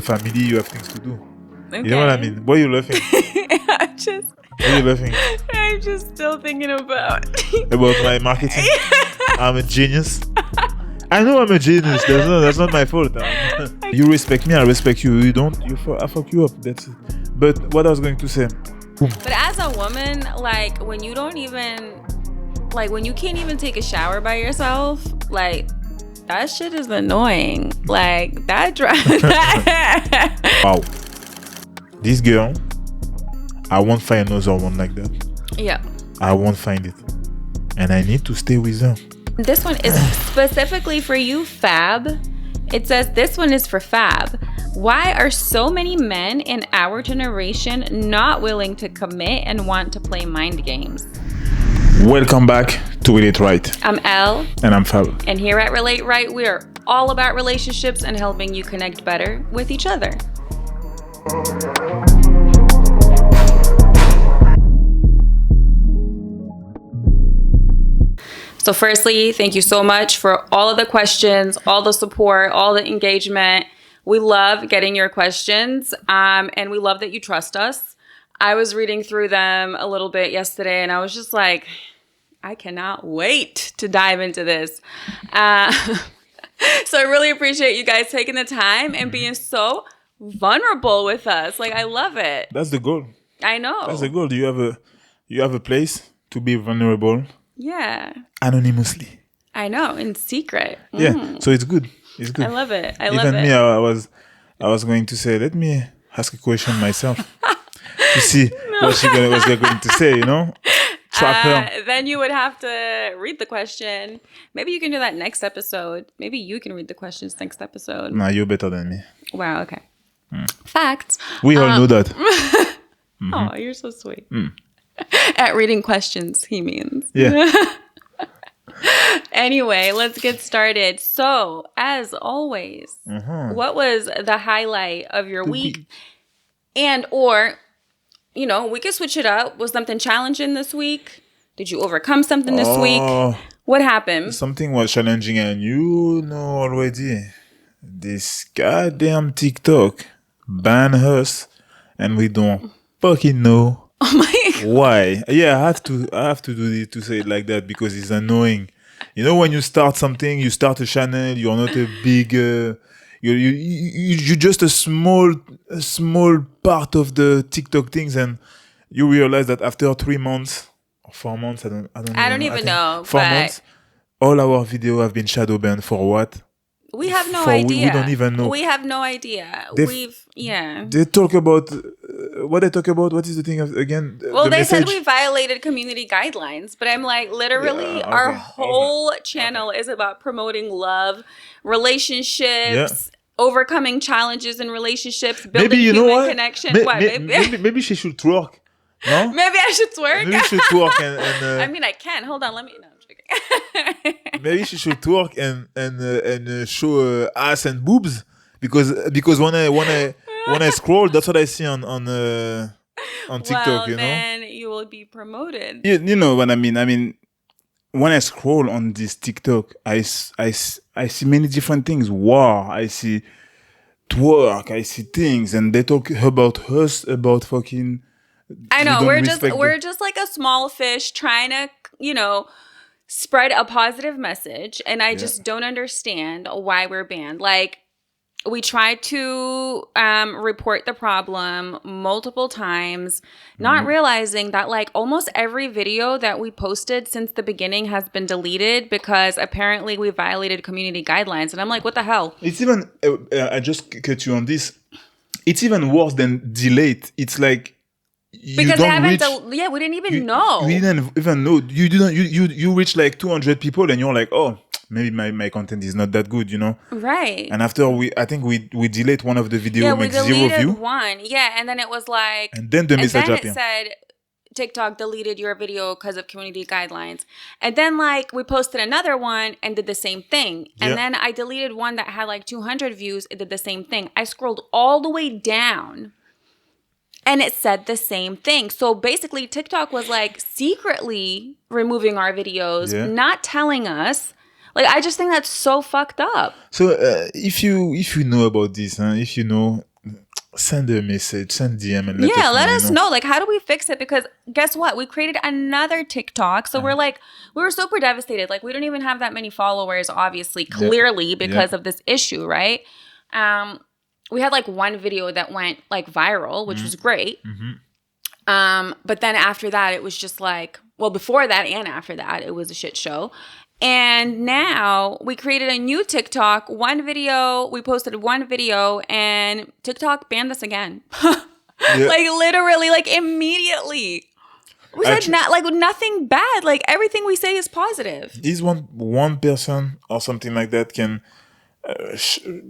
family, you have things to do. Okay. You know what I mean? Why are you laughing? Why are you laughing? I'm just still thinking about my marketing. I'm a genius. I know I'm a genius. That's not my fault. You respect me, I respect you. You don't. I fuck you up. That's it. But what I was going to say. But as a woman, like when you don't even, like when you can't even take a shower by yourself, like that shit is annoying. Like that drives. Wow. This girl, I won't find another one like that. Yeah. I won't find it. And I need to stay with her. This one is specifically for you, Fab. It says this one is for Fab. Why are so many men in our generation not willing to commit and want to play mind games? Welcome back to Relate Right. I'm Elle. And I'm Fab. And here at Relate Right, we are all about relationships and helping you connect better with each other. So firstly, thank you so much for all of the questions, all the support, all the engagement. We love getting your questions, and we love that you trust us. I was reading through them a little bit yesterday, and I was just like, I cannot wait to dive into this. So I really appreciate you guys taking the time and being so vulnerable with us. Like, I love it. That's the goal. I know. That's the goal. You have a place to be vulnerable. Yeah. Anonymously. I know, in secret. Yeah. So it's good. It's good. I love it. Even me, I was going to say, let me ask a question myself to see what was going to say, you know? Trap her. Then you would have to read the question. Maybe you can do that next episode. Maybe you can read the questions next episode. Nah, you're better than me. Wow, okay. Facts. We all know that. Mm-hmm. Oh, you're so sweet. At reading questions, he means. Yeah. Anyway, let's get started. So, as always, what was the highlight of your week? And, or, you know, we could switch it up. Was something challenging this week? Did you overcome something this week? What happened? Something was challenging, and you know already. This goddamn TikTok ban us, and we don't fucking know. Oh my God. Why? Yeah, I have to do it to say it like that because it's annoying. You know, when you start something, you start a channel, you're not a big you're just a small part of the TikTok things, and you realize that after 3 months or 4 months, I don't even know. 4 months, all our videos have been shadow banned for what? We have no idea. We don't even know. We have no idea. They talk about what they talk about. What is the thing again? Well, they said we violated community guidelines, but I'm like, literally, our whole channel is about promoting love, relationships, overcoming challenges in relationships, building human connection. Maybe she should twerk. No? Maybe I should twerk. Maybe she should twerk and I mean, I can. Hold on, let me. No, I'm joking. Maybe she should twerk and show ass and boobs because when I scroll, that's what I see on TikTok. Well, you know, then you will be promoted. You know what I mean? I mean, when I scroll on this TikTok, I see many different things. War, I see twerk, I see things, and they talk about us, about fucking. I know we're just like a small fish trying to, you know, spread a positive message, and I just don't understand why we're banned. Like, we tried to report the problem multiple times, not realizing that like almost every video that we posted since the beginning has been deleted because apparently we violated community guidelines. And I'm like, what the hell? It's even I just cut you on this. It's even worse than delayed. It's like. Because they haven't. We didn't even know. We didn't even know. You didn't. You reach like 200 people, and you're like, oh, maybe my content is not that good, you know? Right. And after I think we delayed one of the videos. Yeah, we deleted one. Yeah, and then it was like. And then the message appeared. It said, TikTok deleted your video because of community guidelines. And then like we posted another one and did the same thing. And then I deleted one that had like 200 views. It did the same thing. I scrolled all the way down. And it said the same thing. So basically, TikTok was like secretly removing our videos, not telling us. Like, I just think that's so fucked up. So if you know about this, if you know, send a message, send DM, and let us know. Like, how do we fix it? Because guess what? We created another TikTok. So we were super devastated. Like, we don't even have that many followers, obviously, clearly, because of this issue, right? We had like one video that went like viral, which was great. But then after that, it was just like, well, before that and after that, it was a shit show. And now we created a new TikTok, we posted one video, and TikTok banned us again. Like literally, like immediately. We said nothing bad. Like everything we say is positive. Is one person or something like that can, I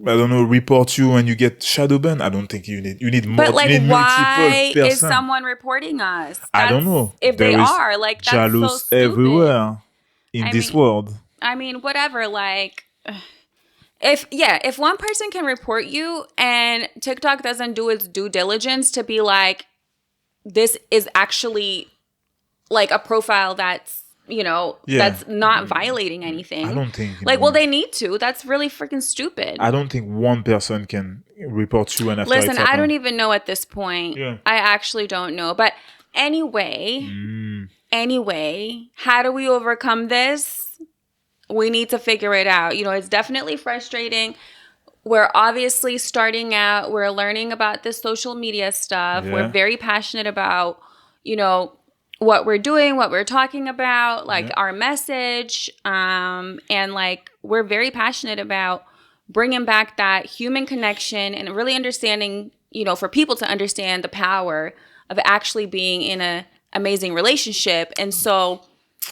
don't know, report you and you get shadow ban? I don't think you need more. But like, why is someone reporting us? I don't know. If they are, like, that's jealous so stupid. Everywhere in this world. I mean, whatever. Like, if one person can report you and TikTok doesn't do its due diligence to be like, this is actually like a profile that's, that's not violating anything. I don't think. Like, well, they need to. That's really freaking stupid. I don't think one person can report you and after. Listen, I don't even know at this point. Yeah. I actually don't know. But anyway, how do we overcome this? We need to figure it out. It's definitely frustrating. We're obviously starting out. We're learning about this social media stuff. Yeah. We're very passionate about, what we're doing, what we're talking about, like our message. And like, we're very passionate about bringing back that human connection and really understanding, for people to understand the power of actually being in an amazing relationship. And so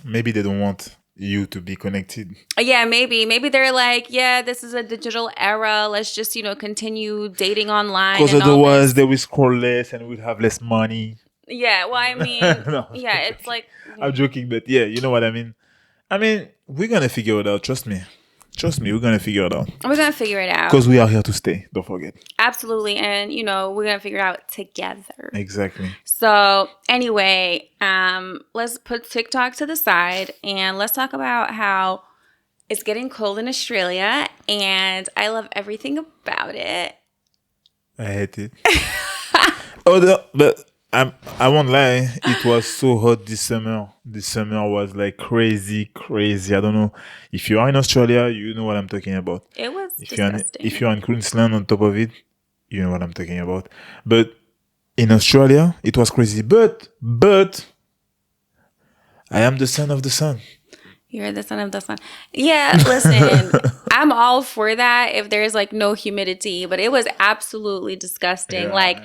maybe they don't want you to be connected. Yeah, maybe they're like, yeah, this is a digital era, let's just continue dating online, because otherwise they will scroll less and we'll have less money. Yeah, well, I mean, no, yeah, it's like, I'm joking, but yeah, you know what I mean. We're gonna figure it out. Trust me, we're gonna figure it out. We're gonna figure it out because we are here to stay, don't forget. Absolutely. And we're gonna figure it out together. Exactly. So anyway, let's put TikTok to the side and let's talk about how it's getting cold in Australia and I love everything about it. I hate it. But I won't lie, it was so hot this summer. This summer was like crazy. I don't know. If you are in Australia, you know what I'm talking about. It was disgusting. If you're in Queensland on top of it, you know what I'm talking about. But in Australia, it was crazy. But I am the son of the sun. You're the son of the sun. Yeah, listen, I'm all for that if there's like no humidity, but it was absolutely disgusting. Like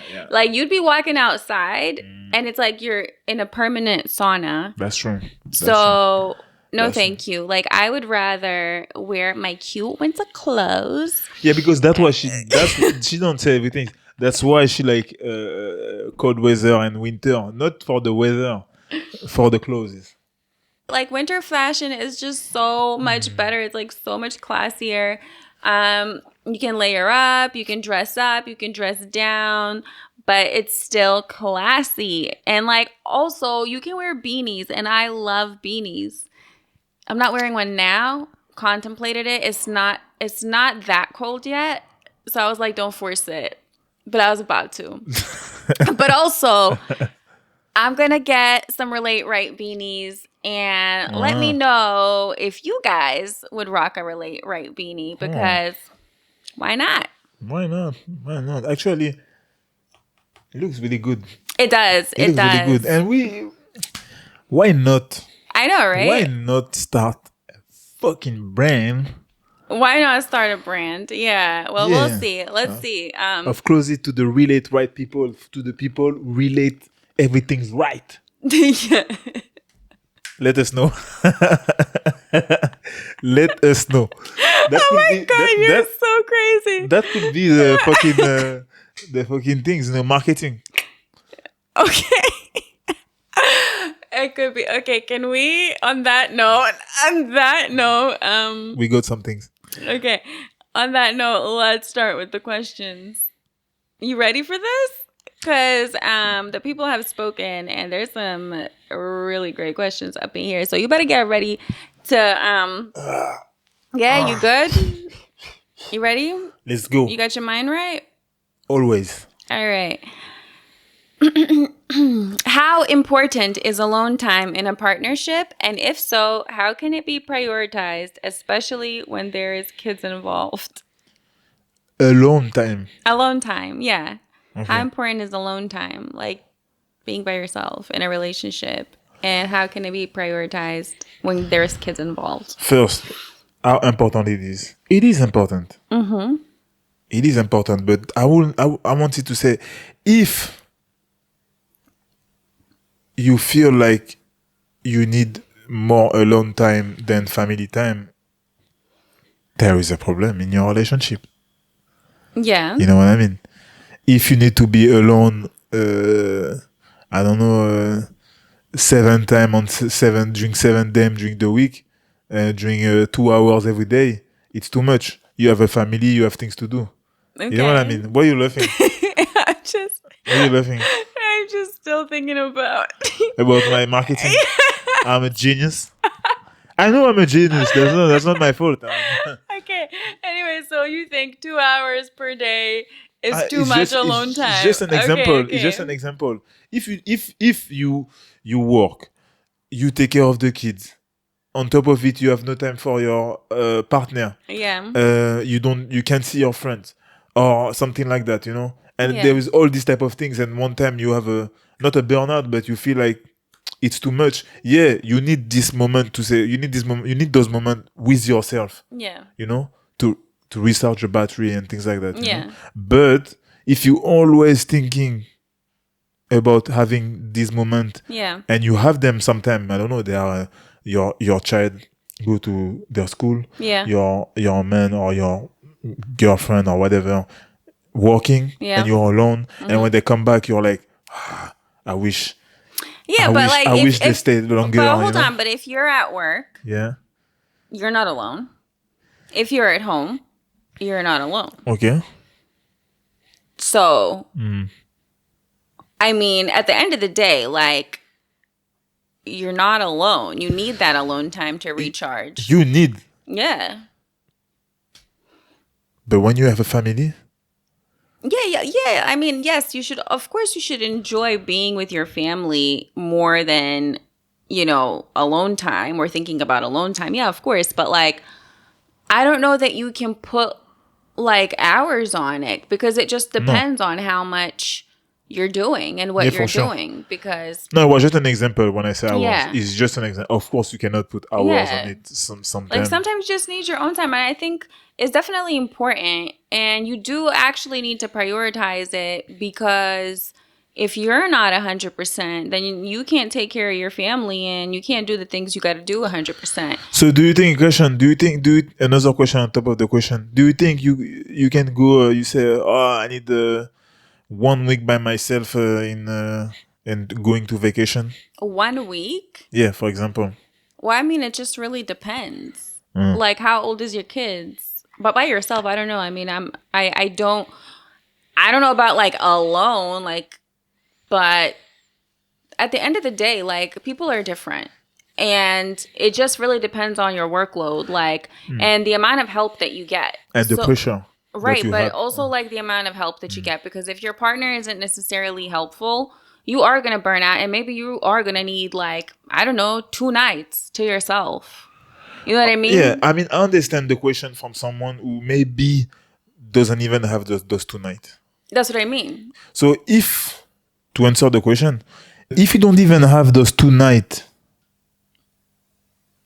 you'd be walking outside and it's like you're in a permanent sauna. That's true. No, thank you. Like I would rather wear my cute winter clothes. Yeah, because she don't say everything. That's why she like cold weather and winter, not for the weather, for the clothes. Like winter fashion is just so much better. It's like so much classier. You can layer up, you can dress down, but it's still classy. And like also you can wear beanies and I love beanies. I'm not wearing one now. Contemplated it. It's not that cold yet. So I was like, don't force it. But I was about to. But also I'm going to get some Relate Right beanies and let me know if you guys would rock a Relate Right beanie because why not? Why not? Actually, it looks really good. It does. It looks really good. And why not? I know, right? Why not start a fucking brand? Why not start a brand? Yeah. Well, we'll see. Let's see. Of close it to the Relate Right people, to the people relate everything's right. Yeah. Let us know. Let us know. You're so crazy. That could be the fucking things, marketing. Okay. It could be. Okay, can we, on that note, we got some things. Okay. On that note, let's start with the questions. You ready for this? Because the people have spoken and there's some really great questions up in here. So you better get ready to, yeah, you good? You ready? Let's go. You got your mind right? Always. All right. How important is alone time in a partnership? And if so, how can it be prioritized, especially when there is kids involved? Alone time. Alone time, yeah. Okay. How important is alone time? Like being by yourself in a relationship. And how can it be prioritized when there's kids involved? First, how important it is. It is important. Mm-hmm. It is important, but I wanted to say, if you feel like you need more alone time than family time, there is a problem in your relationship. Yeah. You know what I mean? If you need to be alone, I don't know, 7 times on 7 during 7 days during the week, during 2 hours every day, it's too much. You have a family, you have things to do. Okay. You know what I mean? Why are you laughing? I'm just still thinking about my marketing. I'm a genius. I know I'm a genius. That's not my fault. Okay. Anyway, so you think 2 hours per day is too much alone time? It's just an example. Okay. It's just an example. If you work, you take care of the kids. On top of it, you have no time for your partner. Yeah. You can't see your friends or something like that, you know. And there is all these type of things. And one time you have not a burnout, but you feel like it's too much. Yeah, you need this moment to say. You need this moment. You need those moments with yourself. Yeah. You know, to recharge your battery and things like that. You Yeah. know? But if you always thinking about having this moment, and you have them sometime, I don't know, they are your child go to their school, your man or your girlfriend or whatever working, and you're alone, and when they come back, you're like, I wish. Yeah, I wish they stayed longer. But hold on, but if you're at work, you're not alone. If you're at home, you're not alone. Okay. So, I mean, at the end of the day, like, you're not alone. You need that alone time to recharge. You need. Yeah. But when you have a family? Yeah. I mean, yes, of course you should enjoy being with your family more than, alone time or thinking about alone time. Yeah, of course. But like, I don't know that you can put like hours on it because it just depends on how much you're doing and what you're doing. Because no, it was just an example. When I say hours, it's just an example. Of course, you cannot put hours on it. Sometimes, like sometimes you just need your own time, and I think it's definitely important. And you do actually need to prioritize it because if you're not 100%, then you can't take care of your family and you can't do the things you got to do 100%. So, do you think another question on top of the question? Do you think you can go? You say, I need 1 week by myself and going to vacation. 1 week? Yeah, for example. Well, I mean, it just really depends. Like, how old is your kids? But by yourself, I don't know. I mean, I don't know about like alone, like, but at the end of the day, like, people are different. And it just really depends on your workload, like, and the amount of help that you get. And the pressure. Right, but also like the amount of help that you get, because if your partner isn't necessarily helpful, you are going to burn out, and maybe you are going to need like, I don't know, 2 nights to yourself. You know what I mean? Yeah, I mean, I understand the question from someone who maybe doesn't even have those 2 nights. That's what I mean. So to answer the question, if you don't even have those 2 nights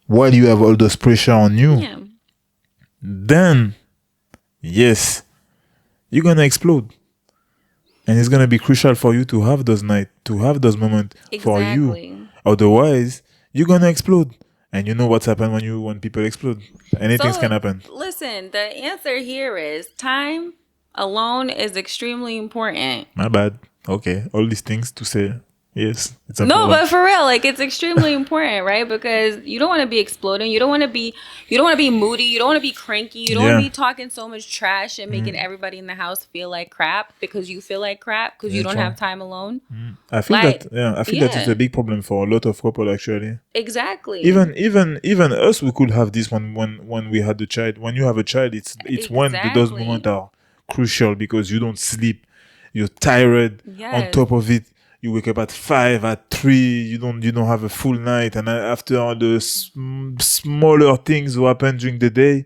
while you have all those pressure on you, then yes, you're going to explode. And it's going to be crucial for you to have those nights, to have those moments for you. Otherwise, you're going to explode. And you know what's happened when people explode. Anything can happen. Listen, the answer here is time alone is extremely important. My bad. Okay. All these things to say. Yes, it's important. No, but for real, like, it's extremely important, right? Because you don't want to be exploding. You don't want to be moody. You don't want to be cranky. You don't want to be talking so much trash and making everybody in the house feel like crap because you feel like crap because you don't have time alone. I feel that it's a big problem for a lot of couple, actually. Exactly. Even us, we could have this when we had the child. When you have a child, it's when those moments are crucial because you don't sleep. you're tired. Yes. On top of it, you wake up at 5, at 3. You don't have a full night, and after the smaller things who happen during the day,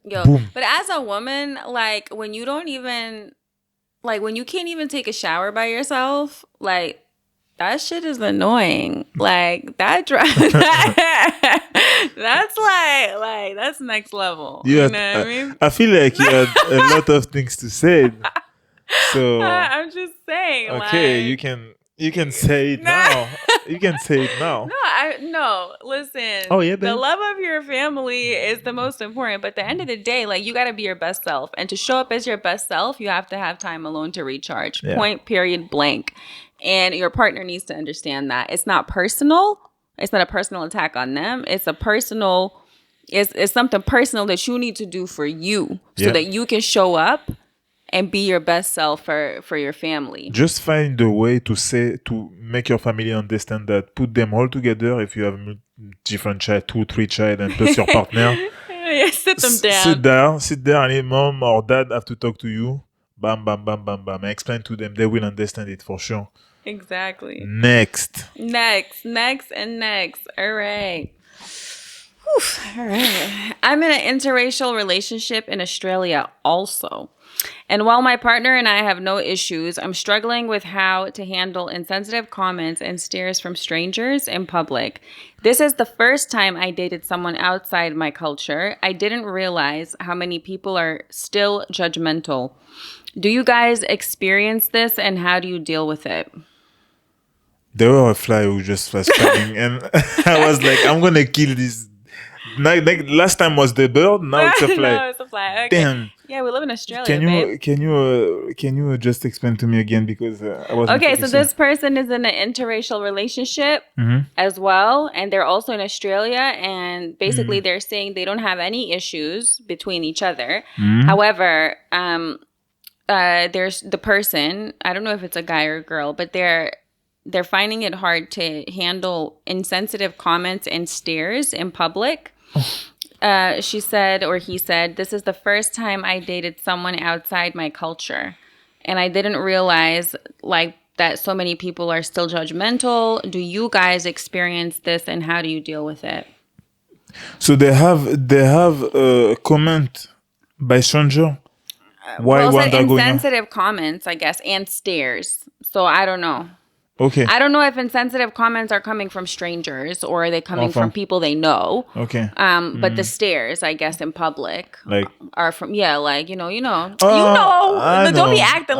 boom. But as a woman, like when you don't even, like when you can't even take a shower by yourself, like that shit is annoying. Like that that's like that's next level. You know what I mean? I feel like you had a lot of things to say. So I'm just saying. Okay, like, you can say it now. You can say it now. No. Listen. Oh yeah, babe. The love of your family is the most important. But at the end of the day, like you got to be your best self, and to show up as your best self, you have to have time alone to recharge. Yeah. Point. Period. Blank. And your partner needs to understand that it's not personal. It's not a personal attack on them. It's a personal. It's something personal that you need to do for you, so that you can show up and be your best self for your family. Just find a way to make your family understand that. Put them all together. If you have different child, 2, 3 child, and plus your partner. Yeah, sit them down. Sit there, and mom or dad have to talk to you. Bam, bam, bam, bam, bam. Explain to them. They will understand it for sure. Exactly. Next. All right. Whew. All right. I'm in an interracial relationship in Australia also. And while my partner and I have no issues, I'm struggling with how to handle insensitive comments and stares from strangers in public. This is the first time I dated someone outside my culture. I didn't realize how many people are still judgmental. Do you guys experience this, and how do you deal with it? There were a fly who just was coming, and I was like, I'm going to kill this. Like last time was the bird, now it's a fly. No, it's a fly. Okay. Damn. Yeah, we live in Australia. Can you just explain to me again, because I wasn't Okay, focusing. so this person is in an interracial relationship as well, and they're also in Australia, and basically they're saying they don't have any issues between each other. However, there's the person, I don't know if it's a guy or a girl, but they're finding it hard to handle insensitive comments and stares in public. She said, or he said, this is the first time I dated someone outside my culture, and I didn't realize like that so many people are still judgmental. Do you guys experience this, and how do you deal with it? So they have a comment by stranger. Why insensitive comments, I guess, and stares. So I don't know. Okay. I don't know if insensitive comments are coming from strangers or are they coming from people they know. Okay. But the stares, I guess, in public, like, are from don't be acting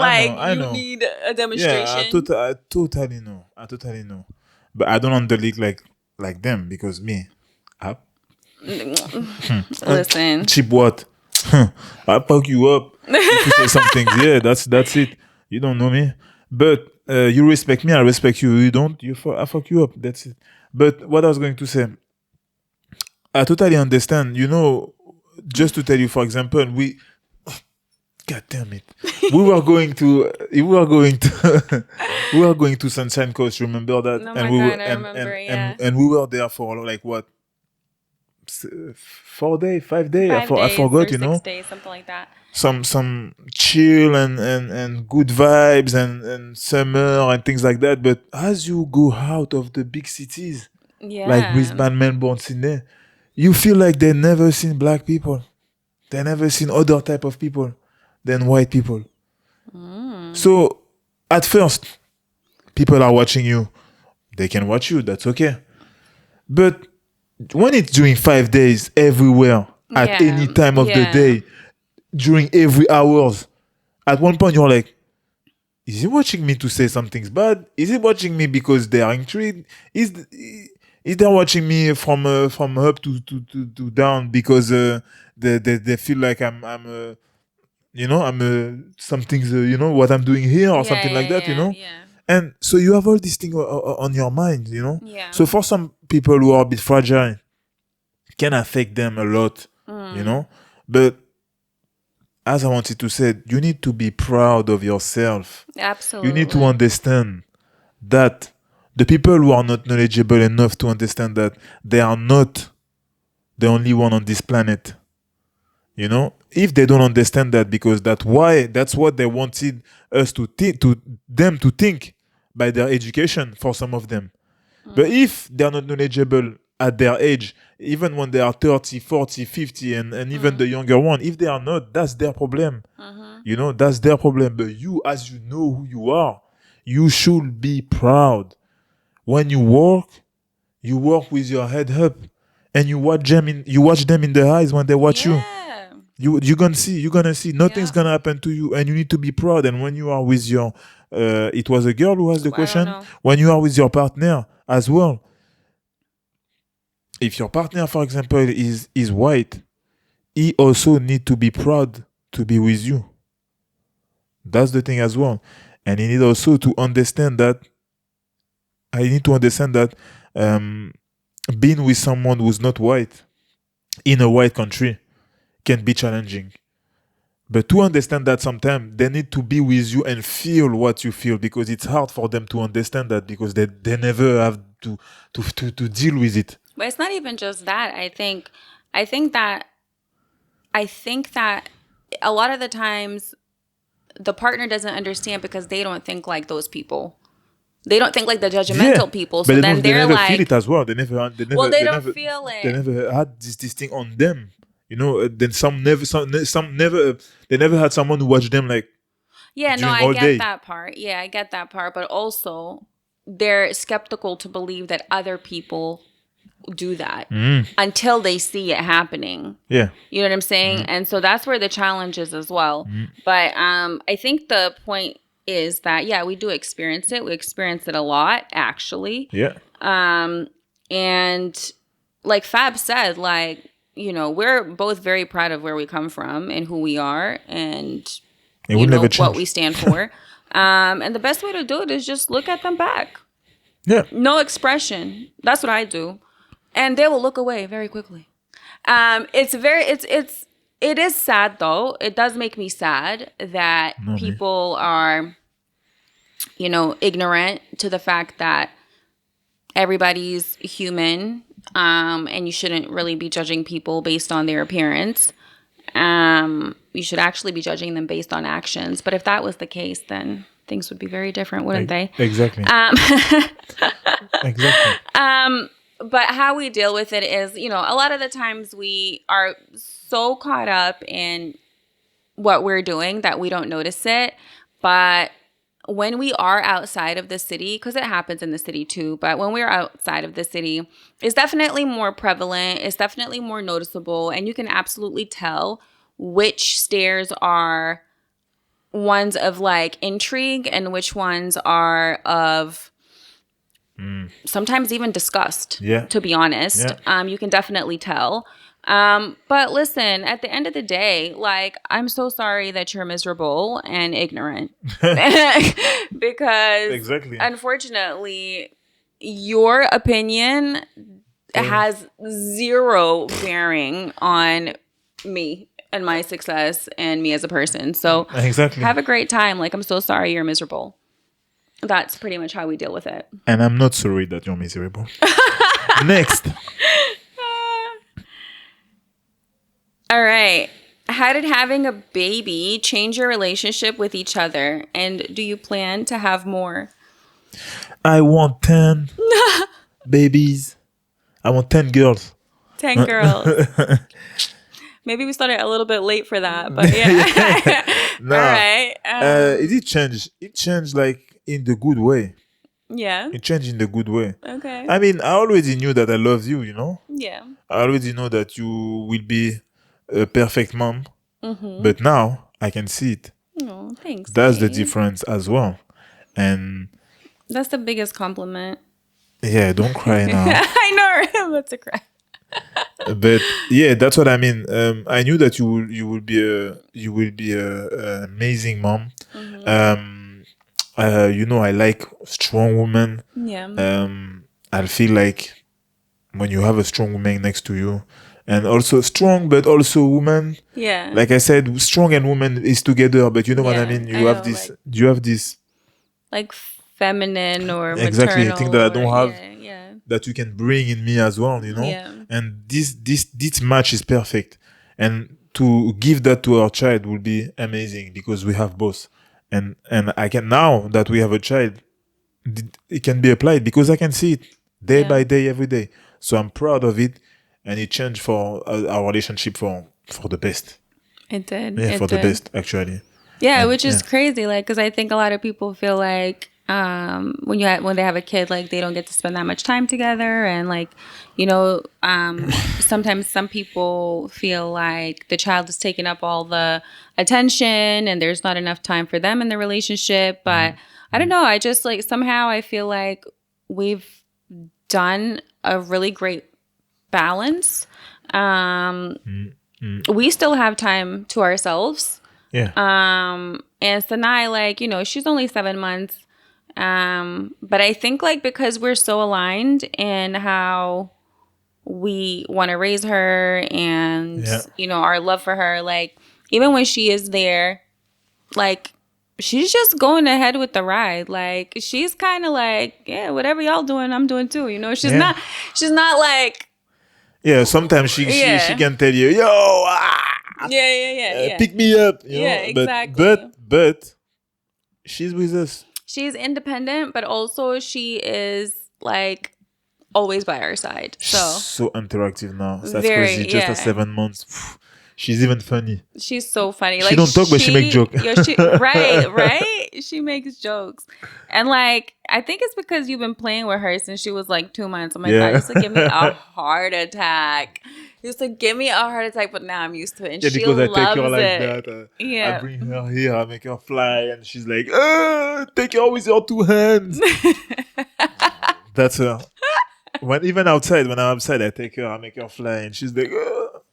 you need a demonstration. Yeah, I totally know. But I don't underlook like them, because me, listen, cheap what? I fuck you up if you say something. Yeah, that's it. You don't know me, but. You respect me, I respect you. You don't, I fuck you up. That's it. But what I was going to say, I totally understand. Just to tell you, for example, God damn it, we were going to Sunshine Coast. Remember that? Oh my God, I remember. And we were there for like what? 4 days, 5 days. I forgot. 6 days, something like that. Some chill and good vibes and summer and things like that. But as you go out of the big cities, like Brisbane, Melbourne, Sydney, you feel like they never seen black people. They never seen other type of people than white people. So at first, people are watching you. They can watch you. That's okay. But when it's during 5 days everywhere, at any time of the day, during every hours, at one point you're like, is he watching me to say something's bad? Is he watching me because they are intrigued? Is they watching me from up to down because they feel like I'm something's what I'm doing here or something like that, Yeah. And so you have all these things on your mind, Yeah. So for some people who are a bit fragile, it can affect them a lot, But as I wanted to say, you need to be proud of yourself. Absolutely. You need to understand that the people who are not knowledgeable enough to understand that they are not the only one on this planet. You know, if they don't understand that, because that's what they wanted us to think by their education for some of them. But if they're not knowledgeable at their age, even when they are 30, 40, 50, and even the younger one, if they are not, that's their problem. You know, that's their problem. But you, as you know who you are, you should be proud. When you work with your head up, and you watch them in the eyes when they watch you. You're gonna see nothing's gonna happen to you, and you need to be proud. And when you are with your it was a girl who asked the question. When you are with your partner as well, if your partner, for example, is white, he also need to be proud to be with you. That's the thing as well. And he need also to understand that being with someone who's not white in a white country can be challenging. But to understand that, sometimes they need to be with you and feel what you feel, because it's hard for them to understand that, because they never have to deal with it. But it's not even just that. I think that a lot of the times the partner doesn't understand because they don't think like those people. They don't think like the judgmental people. So then they're never like, feel it as well. They never feel it. They never had this thing on them. You know, then some never. They never had someone who watched them like. Yeah, no, I get that part. Yeah, I get that part. But also, they're skeptical to believe that other people do that until they see it happening. Yeah. You know what I'm saying? And so that's where the challenge is as well. But I think the point is that, yeah, we do experience it. We experience it a lot, actually. Yeah. And like Fab said, like, you know, we're both very proud of where we come from and who we are, and you know what we stand for. And the best way to do it is just look at them back. Yeah. No expression. That's what I do. And they will look away very quickly. It is sad though. It does make me sad that people are, you know, ignorant to the fact that everybody's human. And you shouldn't really be judging people based on their appearance. You should actually be judging them based on actions. But if that was the case, then things would be very different, wouldn't they? Exactly. Exactly. But how we deal with it is, you know, a lot of the times we are so caught up in what we're doing that we don't notice it. But when we are outside of the city, because it happens in the city too, but when we're outside of the city, it's definitely more prevalent. It's definitely more noticeable. And you can absolutely tell which stares are ones of like intrigue and which ones are of sometimes even disgust, to be honest. Yeah. You can definitely tell. But listen, at the end of the day, like, I'm so sorry that you're miserable and ignorant because unfortunately your opinion has zero bearing on me and my success and me as a person. So have a great time. Like, I'm so sorry you're miserable. That's pretty much how we deal with it. And I'm not sorry that you're miserable. Next. All right. How did having a baby change your relationship with each other? And do you plan to have more? I want 10 babies. I want 10 girls. 10 girls. Maybe we started a little bit late for that, but yeah. Nah. All right. It did change. It changed like in the good way. Yeah. It changed in the good way. Okay. I mean, I already knew that I loved you, you know? Yeah. I already know that you will be a perfect mom. But now I can see it. Oh, thanks. That's the difference as well. And that's the biggest compliment. Yeah, don't cry now. I know, I'm about to cry. But yeah, that's what I mean. I knew that you will be a amazing mom. You know, I like strong women. Yeah. I feel like when you have a strong woman next to you, and also strong, but also woman. Yeah. Like I said, strong and woman is together, but you know what I mean? You have this, like, you have this. Like feminine or exactly, maternal. Thing that I don't have. Yeah. That you can bring in me as well, you know? Yeah. And this match is perfect. And to give that to our child will be amazing because we have both. And I can, now that we have a child, it can be applied because I can see it day by day, every day. So I'm proud of it, and it changed for our relationship for the best. It did. Yeah, it for did. the best, actually. Yeah, which is crazy, like, because I think a lot of people feel like when they have a kid, like, they don't get to spend that much time together, and like, you know, sometimes some people feel like the child is taking up all the attention, and there's not enough time for them in the relationship. But I don't know. I just like somehow I feel like we've done a really great balance. We still have time to ourselves. Yeah. And Sanai, like, you know, she's only 7 months. But I think like because we're so aligned in how we want to raise her and, you know, our love for her, like even when she is there, like she's just going ahead with the ride. Like she's kind of like, yeah, whatever y'all doing, I'm doing too. You know, she's not like, yeah, sometimes she can tell you, yo, pick me up. You know? Exactly. But she's with us. She's independent, but also she is like always by our side. So interactive now. That's crazy. Just at 7 months. She's even funny. She's so funny. She like, don't talk, but she make jokes. right? She makes jokes. And like, I think it's because you've been playing with her since she was like 2 months. Oh my God, it used to give me a heart attack. It used to give me a heart attack, but now I'm used to it. And she loves it. I take her like that. I bring her here, I make her fly, and she's like, take her with your 2 hands. That's her. When I'm outside, I take her, I make her fly, and she's like, look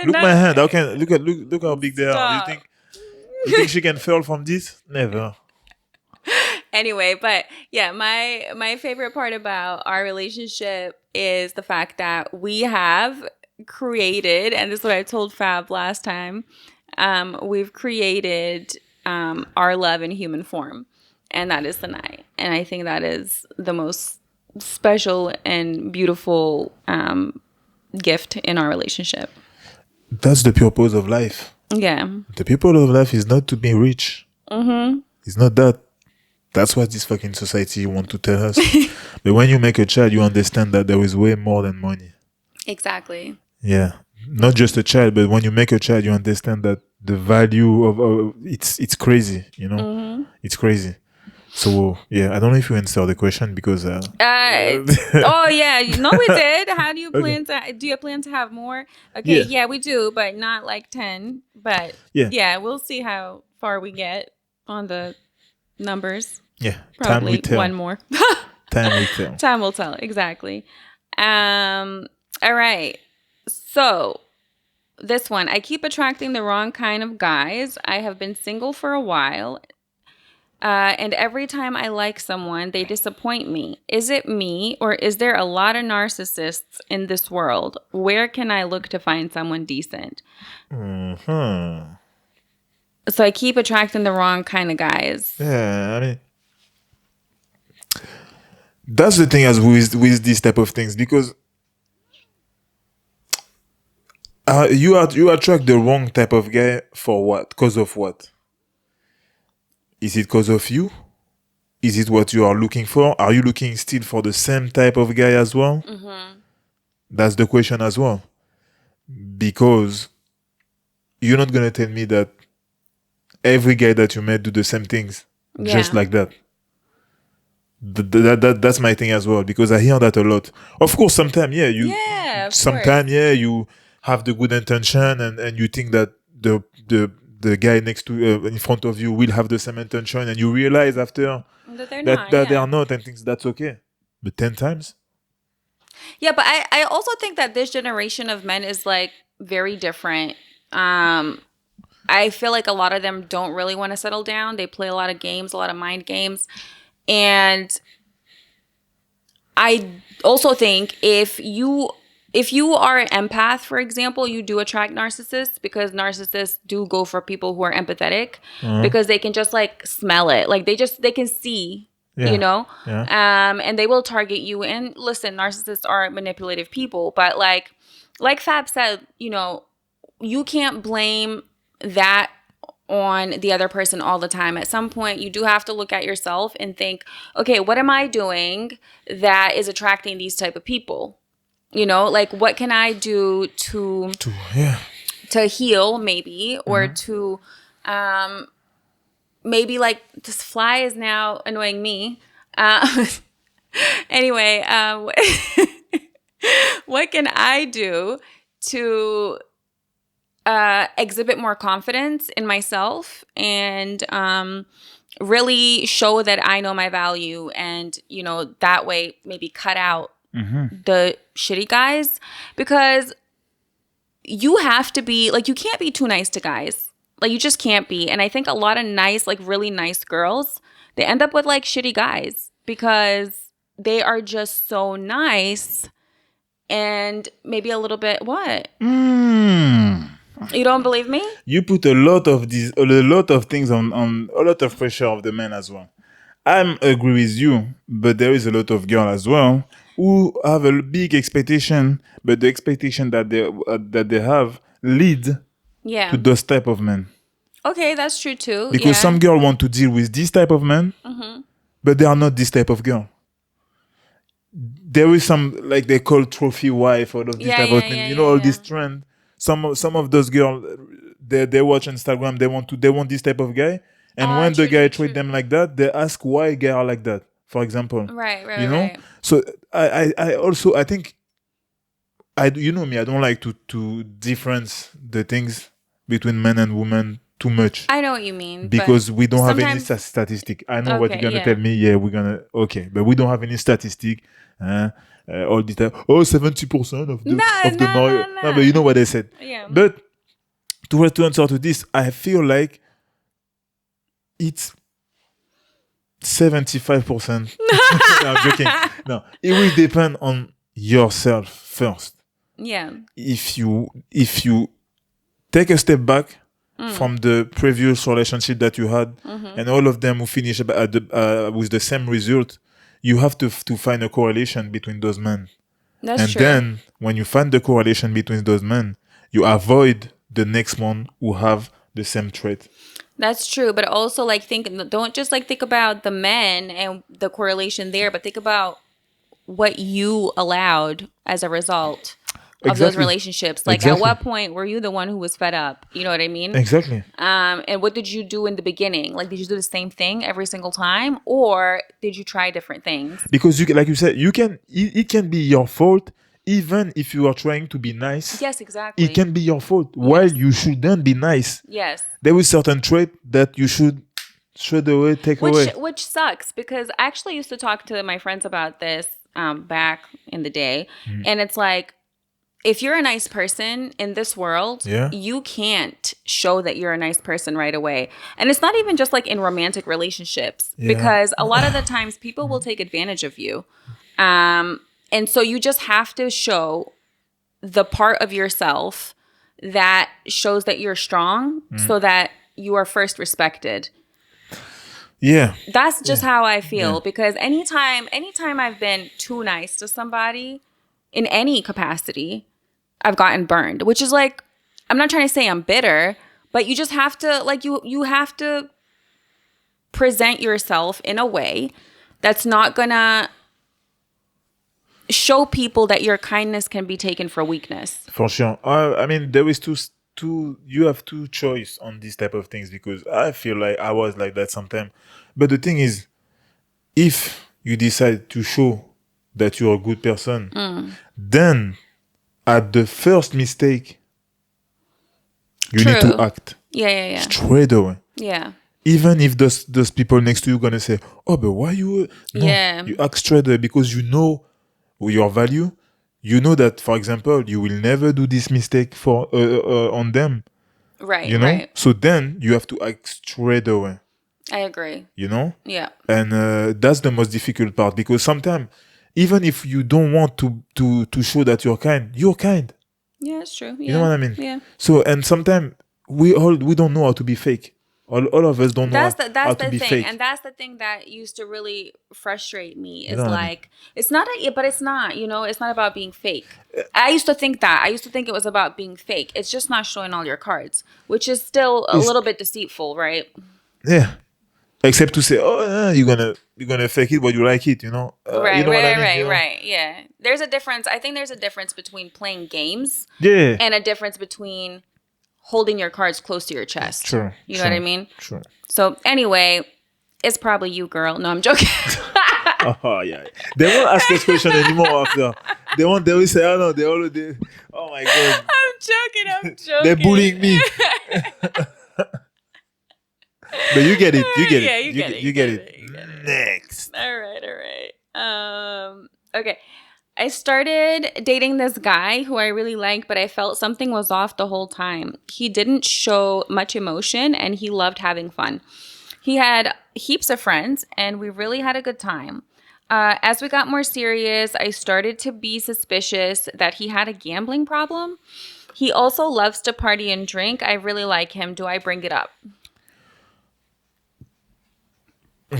my hand. How can look how big they are. You think she can fall from this? Never. Anyway, but yeah, my favorite part about our relationship is the fact that we have created, and this is what I told Fab last time, we've created our love in human form, and that is the night. And I think that is the most special and beautiful gift in our relationship. That's the purpose of life. Yeah. The purpose of life is not to be rich. It's not that. That's what this fucking society want to tell us. But when you make a child, you understand that there is way more than money. Exactly. Yeah. Not just a child, but when you make a child, you understand that the value of it's crazy, you know? It's crazy. So, yeah, I don't know if you answered the question because... oh, yeah. No, we did. How do you plan to... Do you plan to have more? Okay, yeah, we do, but not like 10. But, yeah, we'll see how far we get on the numbers. Yeah. Probably time will tell. One more. Time will tell. Time will tell, exactly. All right. So, this one. I keep attracting the wrong kind of guys. I have been single for a while. And every time I like someone, they disappoint me. Is it me, or is there a lot of narcissists in this world? Where can I look to find someone decent? So I keep attracting the wrong kind of guys. Yeah, I mean, that's the thing as with these type of things, because you attract the wrong type of guy for what? Because of what? Is it because of you? Is it what you are looking for? Are you looking still for the same type of guy as well? That's the question as well. Because you're not going to tell me that every guy that you met do the same things just like that. That's my thing as well, because I hear that a lot. Of course, sometimes, you have the good intention and you think that the guy next to in front of you will have the same intention, and you realize after that they are not, and things that's okay. But 10 times? Yeah, but I also think that this generation of men is like very different. I feel like a lot of them don't really want to settle down. They play a lot of games, a lot of mind games. And I also think if you are an empath, for example, you do attract narcissists, because narcissists do go for people who are empathetic, because they can just like smell it. Like they can see, you know, and they will target you. And listen, narcissists are manipulative people, but like Fab said, you know, you can't blame that on the other person all the time. At some point, you do have to look at yourself and think, okay, what am I doing that is attracting these type of people? You know, like what can I do to heal maybe, or to maybe like this fly is now annoying me. Anyway, what can I do to exhibit more confidence in myself and really show that I know my value, and, you know, that way maybe cut out the shitty guys, because you have to be like, you can't be too nice to guys. Like, you just can't be. And I think a lot of nice, like really nice girls, they end up with like shitty guys because they are just so nice and maybe a little bit what? You don't believe me? You put a lot of things on a lot of pressure of the men as well. I agree with you, but there is a lot of girls as well who have a big expectation, but the expectation that they have lead to those type of men. Okay, that's true too. Because some girls want to deal with this type of men, but they are not this type of girl. There is some, like they call trophy wife, all of this type of thing. You know, all this trend. Some of those girls, they watch Instagram. They want this type of guy, and when the guy treat them like that, they ask why guy are like that. For example, right. You know, so I also think you know me, I don't like to difference the things between men and women too much. I know what you mean, because we don't have any statistic. I know what you're gonna tell me. Yeah, we're gonna but we don't have any statistic. All the time. 70% of the no, but you know what I said. Yeah. But to answer to this, I feel like it's 75%. I'm joking. No, it will depend on yourself first. Yeah. If you take a step back from the previous relationship that you had, and all of them will finish with the same result, you have to find a correlation between those men. That's true. Then when you find the correlation between those men, you avoid the next one who have the same trait. That's true, but also like don't just like think about the men and the correlation there, but think about what you allowed as a result of those relationships. Like at what point were you the one who was fed up? You know what I mean? Exactly. And what did you do in the beginning? Like, did you do the same thing every single time, or did you try different things? Because like you said, it can be your fault even if you are trying to be nice. Yes, exactly. It can be your fault while you shouldn't be nice. Yes. There is certain trait that you should straight away take away. Which sucks, because I actually used to talk to my friends about this back in the day, and it's like, if you're a nice person in this world, you can't show that you're a nice person right away. And it's not even just like in romantic relationships, because a lot of the times people will take advantage of you. And so you just have to show the part of yourself that shows that you're strong, so that you are first respected. Yeah. That's just how I feel, because anytime I've been too nice to somebody in any capacity, I've gotten burned, which is like, I'm not trying to say I'm bitter, but you just have to, like, you have to present yourself in a way that's not gonna show people that your kindness can be taken for weakness. For sure. I mean, there is you have two choice on these type of things, because I feel like I was like that sometimes. But the thing is, if you decide to show that you're a good person, then at the first mistake, you need to act. Yeah. Straight away. Yeah. Even if those people next to you gonna say, "Oh, but why you?" No, you act straight away, because you know your value. You know that, for example, you will never do this mistake for on them. Right. You know. Right. So then you have to act straight away. I agree. You know. Yeah. And that's the most difficult part, because sometimes, even if you don't want to show that you're kind. Yeah, it's true. Yeah. You know what I mean? Yeah. So, and sometimes we don't know how to be fake All of us don't know how to be fake. And that's the thing that used to really frustrate me is like, it's not, but it's not, you know, it's not about being fake. I used to think that. I used to think it was about being fake. It's just not showing all your cards, which is still a little bit deceitful, right? Yeah. Except to say, oh, you're gonna fake it, but you like it, you know? Right, you know right, what I mean, right, you know? right. Yeah. There's a difference. I think there's a difference between playing games and a difference between holding your cards close to your chest. True. You know what I mean? True. So anyway, it's probably you, girl. No, I'm joking. Oh yeah. They won't ask this question anymore after. They will say, oh no, they already. Oh my god. I'm joking. They're bullying me. But you get it. You get Yeah, it. you get it. Next. All right. Okay. I started dating this guy who I really liked, but I felt something was off the whole time. He didn't show much emotion and he loved having fun. He had heaps of friends and we really had a good time. As we got more serious, I started to be suspicious that he had a gambling problem. He also loves to party and drink. I really like him. Do I bring it up?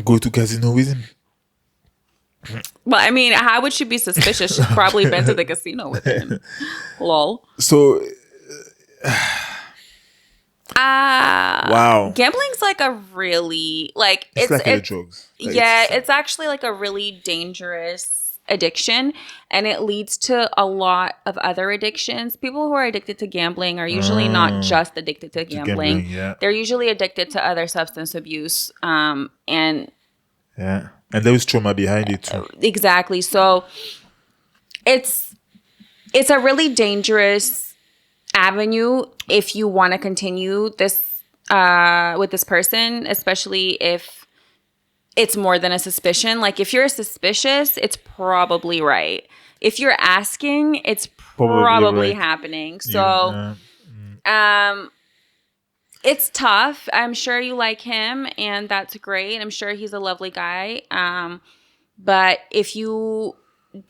Go to casino with him. Well, I mean, how would she be suspicious? She's probably been to the casino with him. Lol. So, wow. Gambling's like a really it's like a drugs. It's actually like a really dangerous addiction, and it leads to a lot of other addictions. People who are addicted to gambling are usually not just addicted to gambling. Yeah. They're usually addicted to other substance abuse, and yeah. And there is trauma behind it too. Exactly. So it's a really dangerous avenue if you want to continue this with this person, especially if it's more than a suspicion. Like if you're suspicious, it's probably right. If you're asking, it's probably right. Happening. So it's tough. I'm sure you like him, and that's great. I'm sure he's a lovely guy. But if you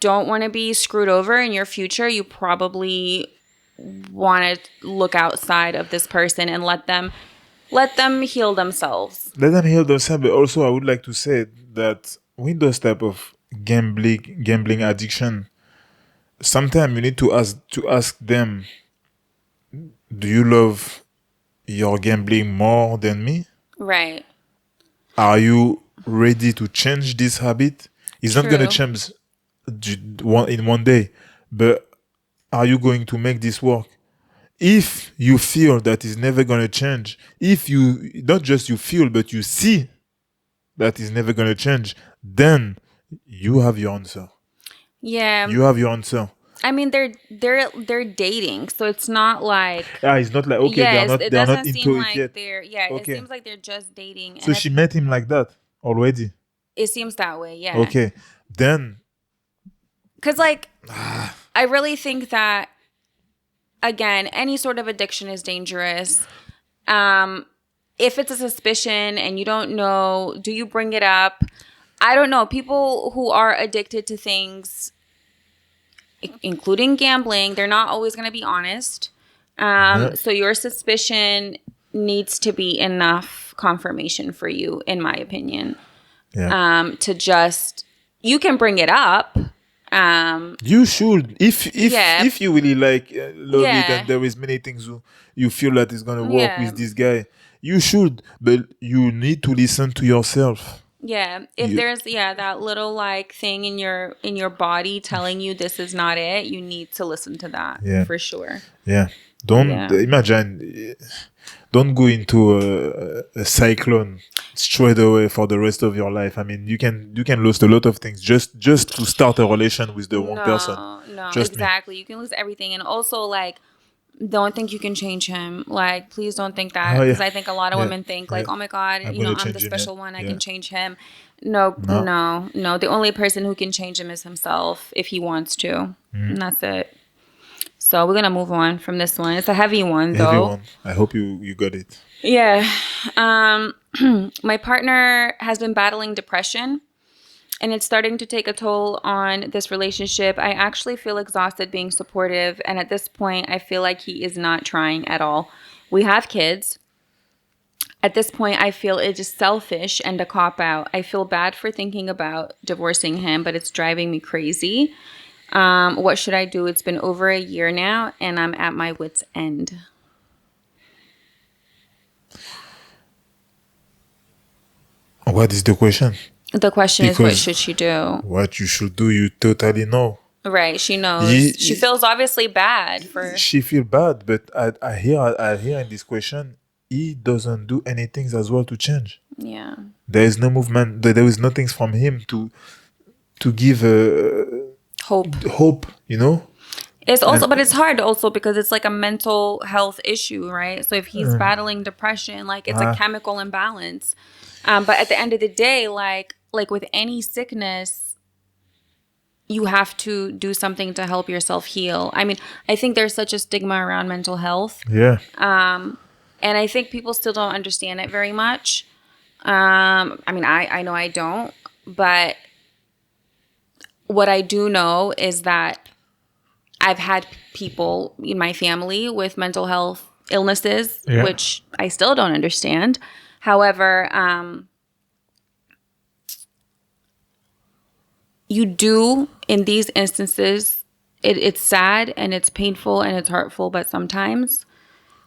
don't want to be screwed over in your future, you probably want to look outside of this person and let them heal themselves. Let them heal themselves. But also, I would like to say that with those type of gambling addiction, sometimes you need to ask them, do you love your gambling more than me? Right. Are you ready to change this habit? It's not going to change in one day, but are you going to make this work? If you feel that it's never going to change, if you, not just you feel, but you see that it's never going to change, then you have your answer. Yeah. You have your answer. I mean, they're dating, so it's not like it's not like okay, yes, they're not into it yet. It seems like they're just dating. So she met him like that already. It seems that way, yeah. Okay, then because like I really think that again, any sort of addiction is dangerous. If it's a suspicion and you don't know, do you bring it up? I don't know. People who are addicted to things, including gambling, they're not always going to be honest. So your suspicion needs to be enough confirmation for you, in my opinion. Yeah. To just, you can bring it up. You should, if you really like love it, and there is many things you feel that is gonna work with this guy, you should, but you need to listen to yourself. Yeah, if there's that little like thing in your body telling you this is not it, you need to listen to that for sure. Yeah, imagine. Don't go into a cyclone straight away for the rest of your life. I mean, you can lose a lot of things just to start a relation with the wrong person. No, exactly. You can lose everything, and also like, don't think you can change him. Like, please don't think that, because I think a lot of women think like, oh my God, I'm the special one. I can change him. No. The only person who can change him is himself if he wants to, and that's it. So we're gonna move on from this one. It's a heavy one, though. Heavy one. I hope you got it. Yeah. My partner has been battling depression, and it's starting to take a toll on this relationship. I actually feel exhausted being supportive, and at this point, I feel like he is not trying at all. We have kids. at this point, I feel it is selfish and a cop-out. I feel bad for thinking about divorcing him, but it's driving me crazy. What should I do? It's been over a year now, and I'm at my wit's end. What is the question? The question is, what should she do? What you should do, you totally know. Right, she knows. She feels obviously bad for... She feel bad, but I hear in this question, he doesn't do anything as well to change. Yeah. There is no movement. There is nothing from him to give hope, you know? It's also, but it's hard also because it's like a mental health issue, right? So if he's battling depression, like it's a chemical imbalance. But at the end of the day, like with any sickness, you have to do something to help yourself heal. I mean, I think there's such a stigma around mental health. Yeah. And I think people still don't understand it very much. I mean, I know I don't, but what I do know is that I've had people in my family with mental health illnesses, which I still don't understand. However, you do, in these instances, it's sad and it's painful and it's hurtful, but sometimes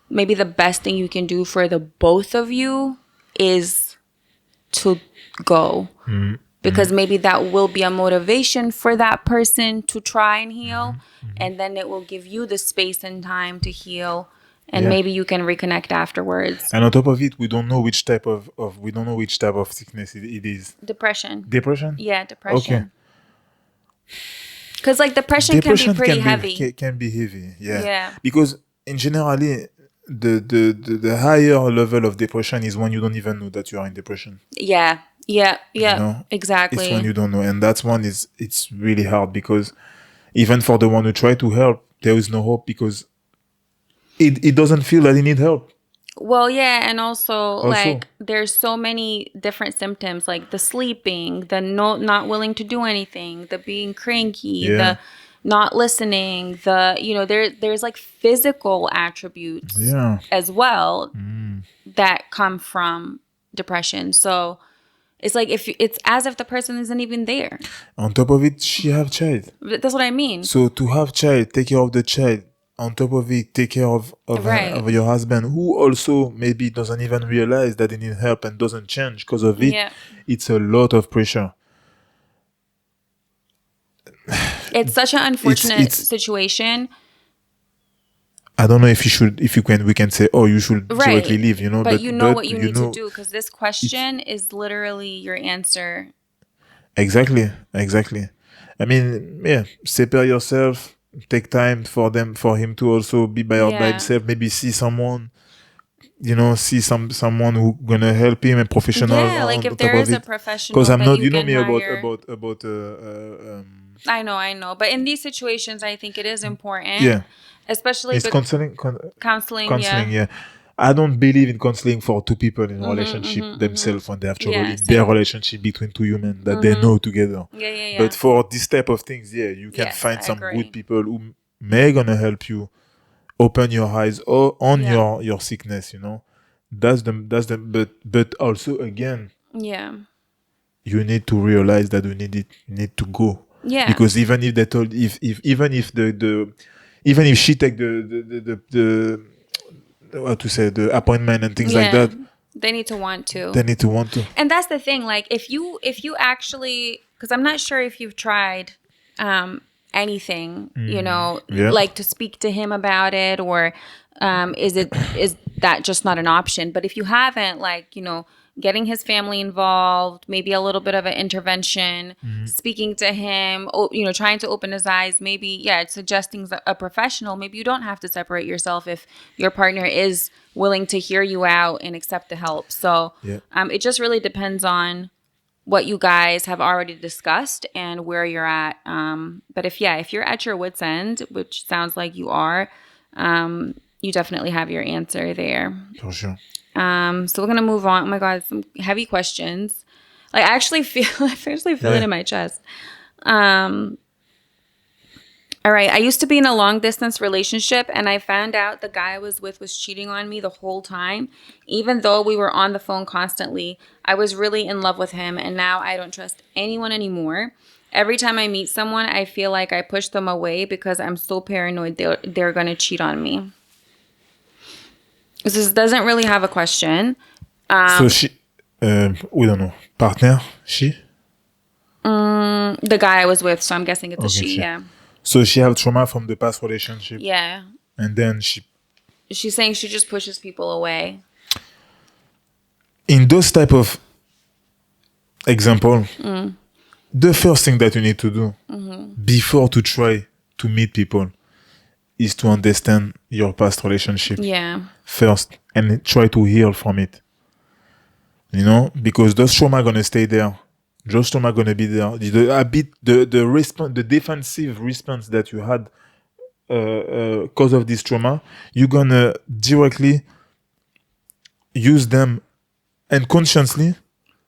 maybe the best thing you can do for the both of you is to go. Because maybe that will be a motivation for that person to try and heal. And then it will give you the space and time to heal. And maybe you can reconnect afterwards. And on top of it, we don't know which type of sickness it is. Depression. Depression? Yeah, depression. Okay. Because like depression can be pretty heavy. Can be heavy, yeah. Because in generally, the higher level of depression is when you don't even know that you are in depression. Yeah, you know? Exactly. It's when you don't know, and that's one it's really hard because even for the one who try to help, there is no hope because it doesn't feel that he need help. Well, yeah, and also like there's so many different symptoms, like the sleeping, the not willing to do anything, the being cranky, the not listening, there's like physical attributes as well that come from depression. So it's like it's as if the person isn't even there. On top of it, she have child. That's what I mean. So to have child, take care of the child. On top of it, take care of your husband, who also maybe doesn't even realize that he needs help and doesn't change because of it. Yeah. It's a lot of pressure. It's such an unfortunate situation. I don't know if we can say, oh, you should directly leave, you know. But you know what you need to do, because this question is literally your answer. Exactly. I mean, separate yourself. Take time for him to also be by himself. Maybe see someone, someone who gonna help him, a professional. Yeah, like if there is a professional. Because I'm not, you know me hire. about. I know, but in these situations, I think it is important. Yeah, especially it's counseling. Counseling, yeah. I don't believe in counseling for two people in a relationship themselves when they have trouble in their relationship between two humans that they know together. Yeah. But for this type of things, you can find some good people who may gonna help you open your eyes on your sickness. You know, that's the. But also again, you need to realize that you need to go. Yeah. Because even if they told even if she take the what to say, the appointment and things like that, they need to want to. And that's the thing, like if you actually, because I'm not sure if you've tried anything, like to speak to him about it, or is that just not an option? But if you haven't, like, getting his family involved, maybe a little bit of an intervention, speaking to him, trying to open his eyes, maybe, suggesting a professional. Maybe you don't have to separate yourself if your partner is willing to hear you out and accept the help. So it just really depends on what you guys have already discussed and where you're at. But if you're at your wit's end, which sounds like you are, you definitely have your answer there. For sure. So we're gonna move on. Oh my God, some heavy questions. Like I actually feel it in my chest. All right. I used to be in a long distance relationship and I found out the guy I was with was cheating on me the whole time. Even though we were on the phone constantly, I was really in love with him and now I don't trust anyone anymore. Every time I meet someone, I feel like I push them away because I'm so paranoid they're going to cheat on me. This doesn't really have a question. So she, we don't know, partner, she? The guy I was with, so I'm guessing it's a she, yeah. So she had trauma from the past relationship. Yeah. And then she's saying she just pushes people away. In those type of example, the first thing that you need to do before to try to meet people is to understand your past relationship first and try to heal from it. You know, because those trauma are gonna stay there. Those trauma are gonna be there. The response, the defensive response that you had because of this trauma, you're gonna directly use them unconsciously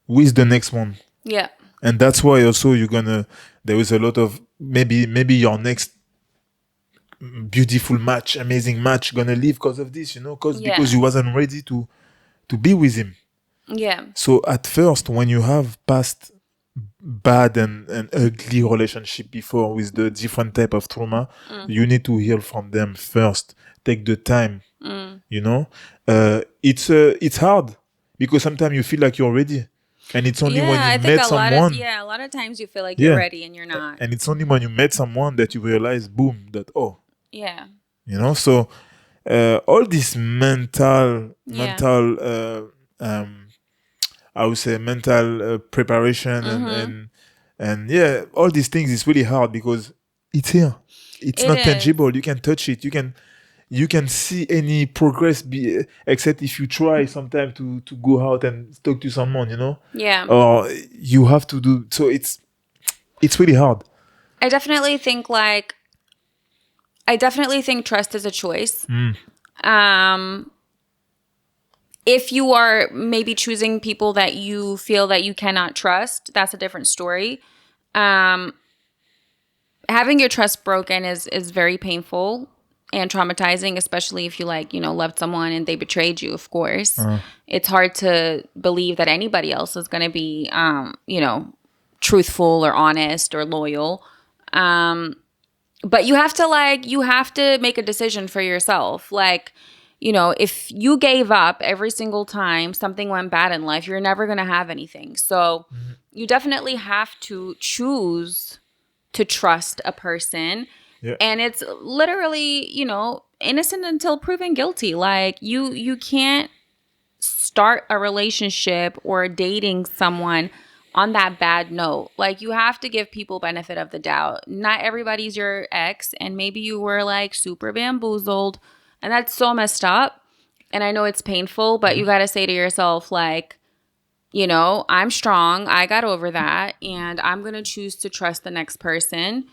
with the next one. Yeah. And that's why also there is a lot of maybe your next beautiful match, amazing match gonna leave because of this, you know, because you wasn't ready to be with him. Yeah. So at first, when you have past bad and ugly relationship before with the different type of trauma, you need to heal from them first. Take the time, you know. It's hard because sometimes you feel like you're ready, and it's only when you met someone. A lot of times you feel like you're ready and you're not. And it's only when you met someone that you realize, boom, that yeah, you know. So all this mental I would say mental preparation and all these things is really hard because it's here. It's not tangible. You can touch it. You can see any progress except if you try sometime to go out and talk to someone, you know? Yeah. Or you have to do so it's really hard. I definitely think trust is a choice. If you are maybe choosing people that you feel that you cannot trust, that's a different story. Having your trust broken is very painful and traumatizing, especially if you loved someone and they betrayed you, of course. It's hard to believe that anybody else is going to be, truthful or honest or loyal. But you have to make a decision for yourself. If you gave up every single time something went bad in life, you're never going to have anything. So you definitely have to choose to trust a person. Yeah. And it's literally, innocent until proven guilty. You can't start a relationship or dating someone on that bad note. You have to give people benefit of the doubt. Not everybody's your ex, and maybe you were super bamboozled. And that's so messed up. And I know it's painful, but you got to say to yourself, I'm strong. I got over that. And I'm going to choose to trust the next person.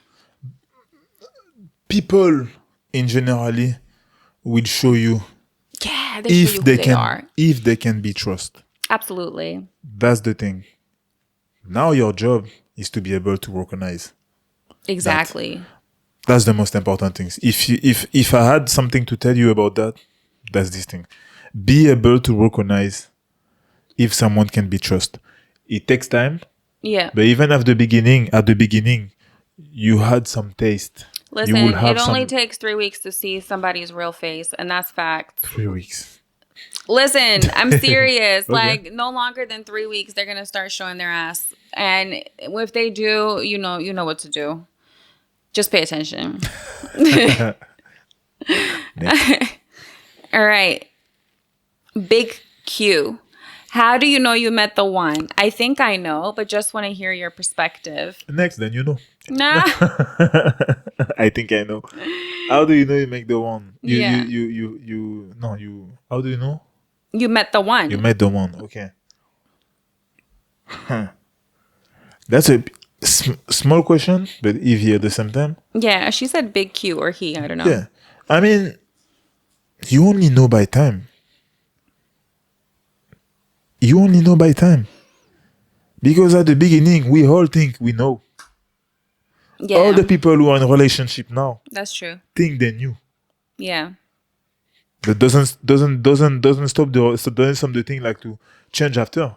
People in generally will show you if they can be trusted. Absolutely. That's the thing. Now your job is to be able to recognize. Exactly. That's the most important thing. If I had something to tell you about that, that's this thing. Be able to recognize if someone can be trusted. It takes time. Yeah. But even at the beginning, you had some taste. Listen, it only takes 3 weeks to see somebody's real face, and that's fact. 3 weeks. Listen, I'm serious. Okay. No longer than 3 weeks, they're gonna start showing their ass, and if they do, you know what to do. Just pay attention. All right. Big Q. How do you know you met the one? I think I know, but just want to hear your perspective. Next, then you know. Nah. I think I know. How do you know you make the one? How do you know? You met the one. You met the one. Okay. That's a small question, but easy at the same time. Yeah, she said big Q or he. I don't know. Yeah. I mean, you only know by time. Because at the beginning, we all think we know. All the people who are in a relationship now. That's true. Think they knew. Yeah. But doesn't stop the thing like to change after.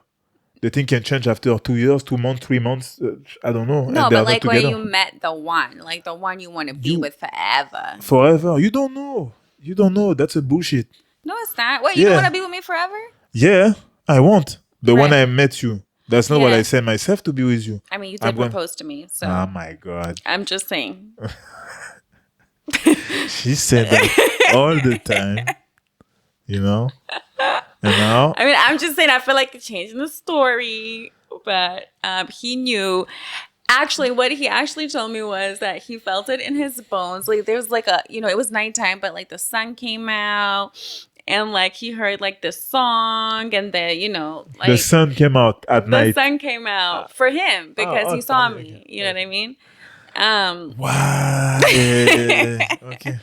The thing can change after 2 years, 2 months, 3 months. I don't know. No, but like when you met the one, like the one you want to be with forever. Forever? You don't know. You don't know. That's a bullshit. No, it's not. What, you don't want to be with me forever? Yeah, I want. The one I met you. That's not what I said myself to be with you. I mean, you did propose to me, so. Oh my God. I'm just saying. She said that all the time. You know? And now? I mean, I'm just saying, I feel like changing the story, but he knew. Actually, what he actually told me was that he felt it in his bones. Like, there's like a, it was nighttime, but like the sun came out. And like he heard like this song, and the like the sun came out at night. The sun came out for him because he saw me. You know what I mean? Wow. Yeah. Okay.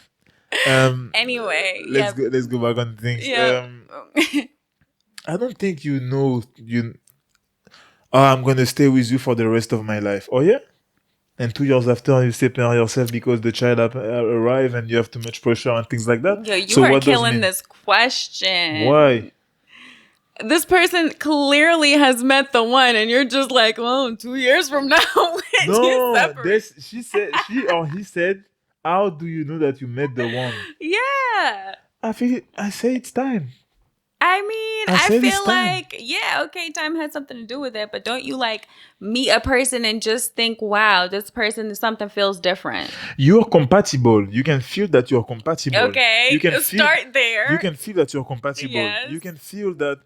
Anyway, let's go back on things. Yeah. I don't think you know I'm gonna stay with you for the rest of my life. Oh yeah? And 2 years after, you separate yourself because the child arrived and you have too much pressure and things like that. Yo, you are killing this question. Why? This person clearly has met the one, and you're just like, well, 2 years from now, he said, how do you know that you met the one? Yeah. I say it's time. I mean, I feel like, okay, time has something to do with it, but don't you like meet a person and just think, wow, this person, something feels different. You're compatible. You can feel that you're compatible. Okay, you can start there. You can feel that you're compatible. Yes. You can feel that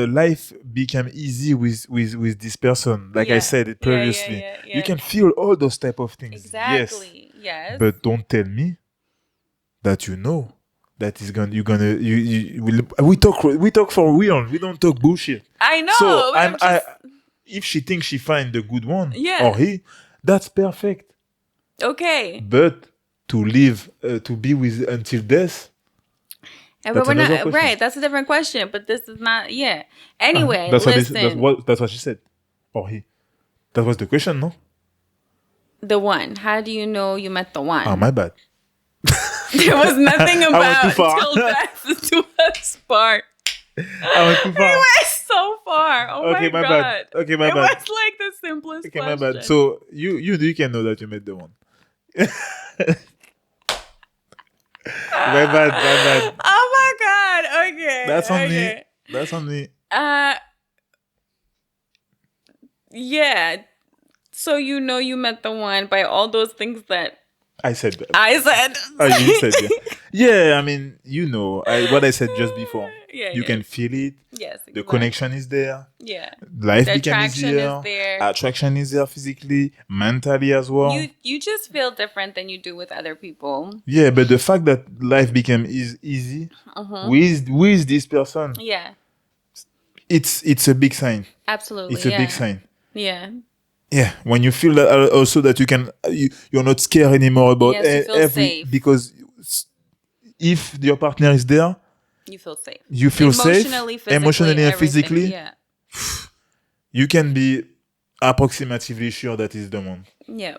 life became easy with this person. Like I said it previously. You can feel all those type of things. Exactly. Yes. But don't tell me that you know. That is we talk for real. We don't talk bullshit. I know. So if she thinks she find the good one, or he, that's perfect. Okay. But to live, to be with until death. But we're not right. That's a different question. But this is not. Yeah. Anyway, listen. That's what she said, or he. That was the question, no? The one. How do you know you met the one? Oh, my bad. There was nothing about till death to us part. I went too far. We went so far. Oh my God. Bad. Okay, my bad. It was like the simplest question. My bad. So you can know that you met the one. My bad. Oh my God. Okay. That's on me. That's on me. Yeah. So you met the one by all those things that I said that. Oh, you said yeah. Yeah, I mean, what I said just before. You can feel it. Yes. The connection is there. Yeah. Life becomes easier. Is there. Attraction is there physically, mentally as well. You just feel different than you do with other people. Yeah, but the fact that life became easy with this person. Yeah. It's a big sign. Absolutely. It's a big sign. Yeah. Yeah, when you feel that also that you're not scared anymore about safe. Because if your partner is there, you feel safe. You feel emotionally, safe, emotionally and physically. Yeah. You can be approximately sure that is the one. Yeah.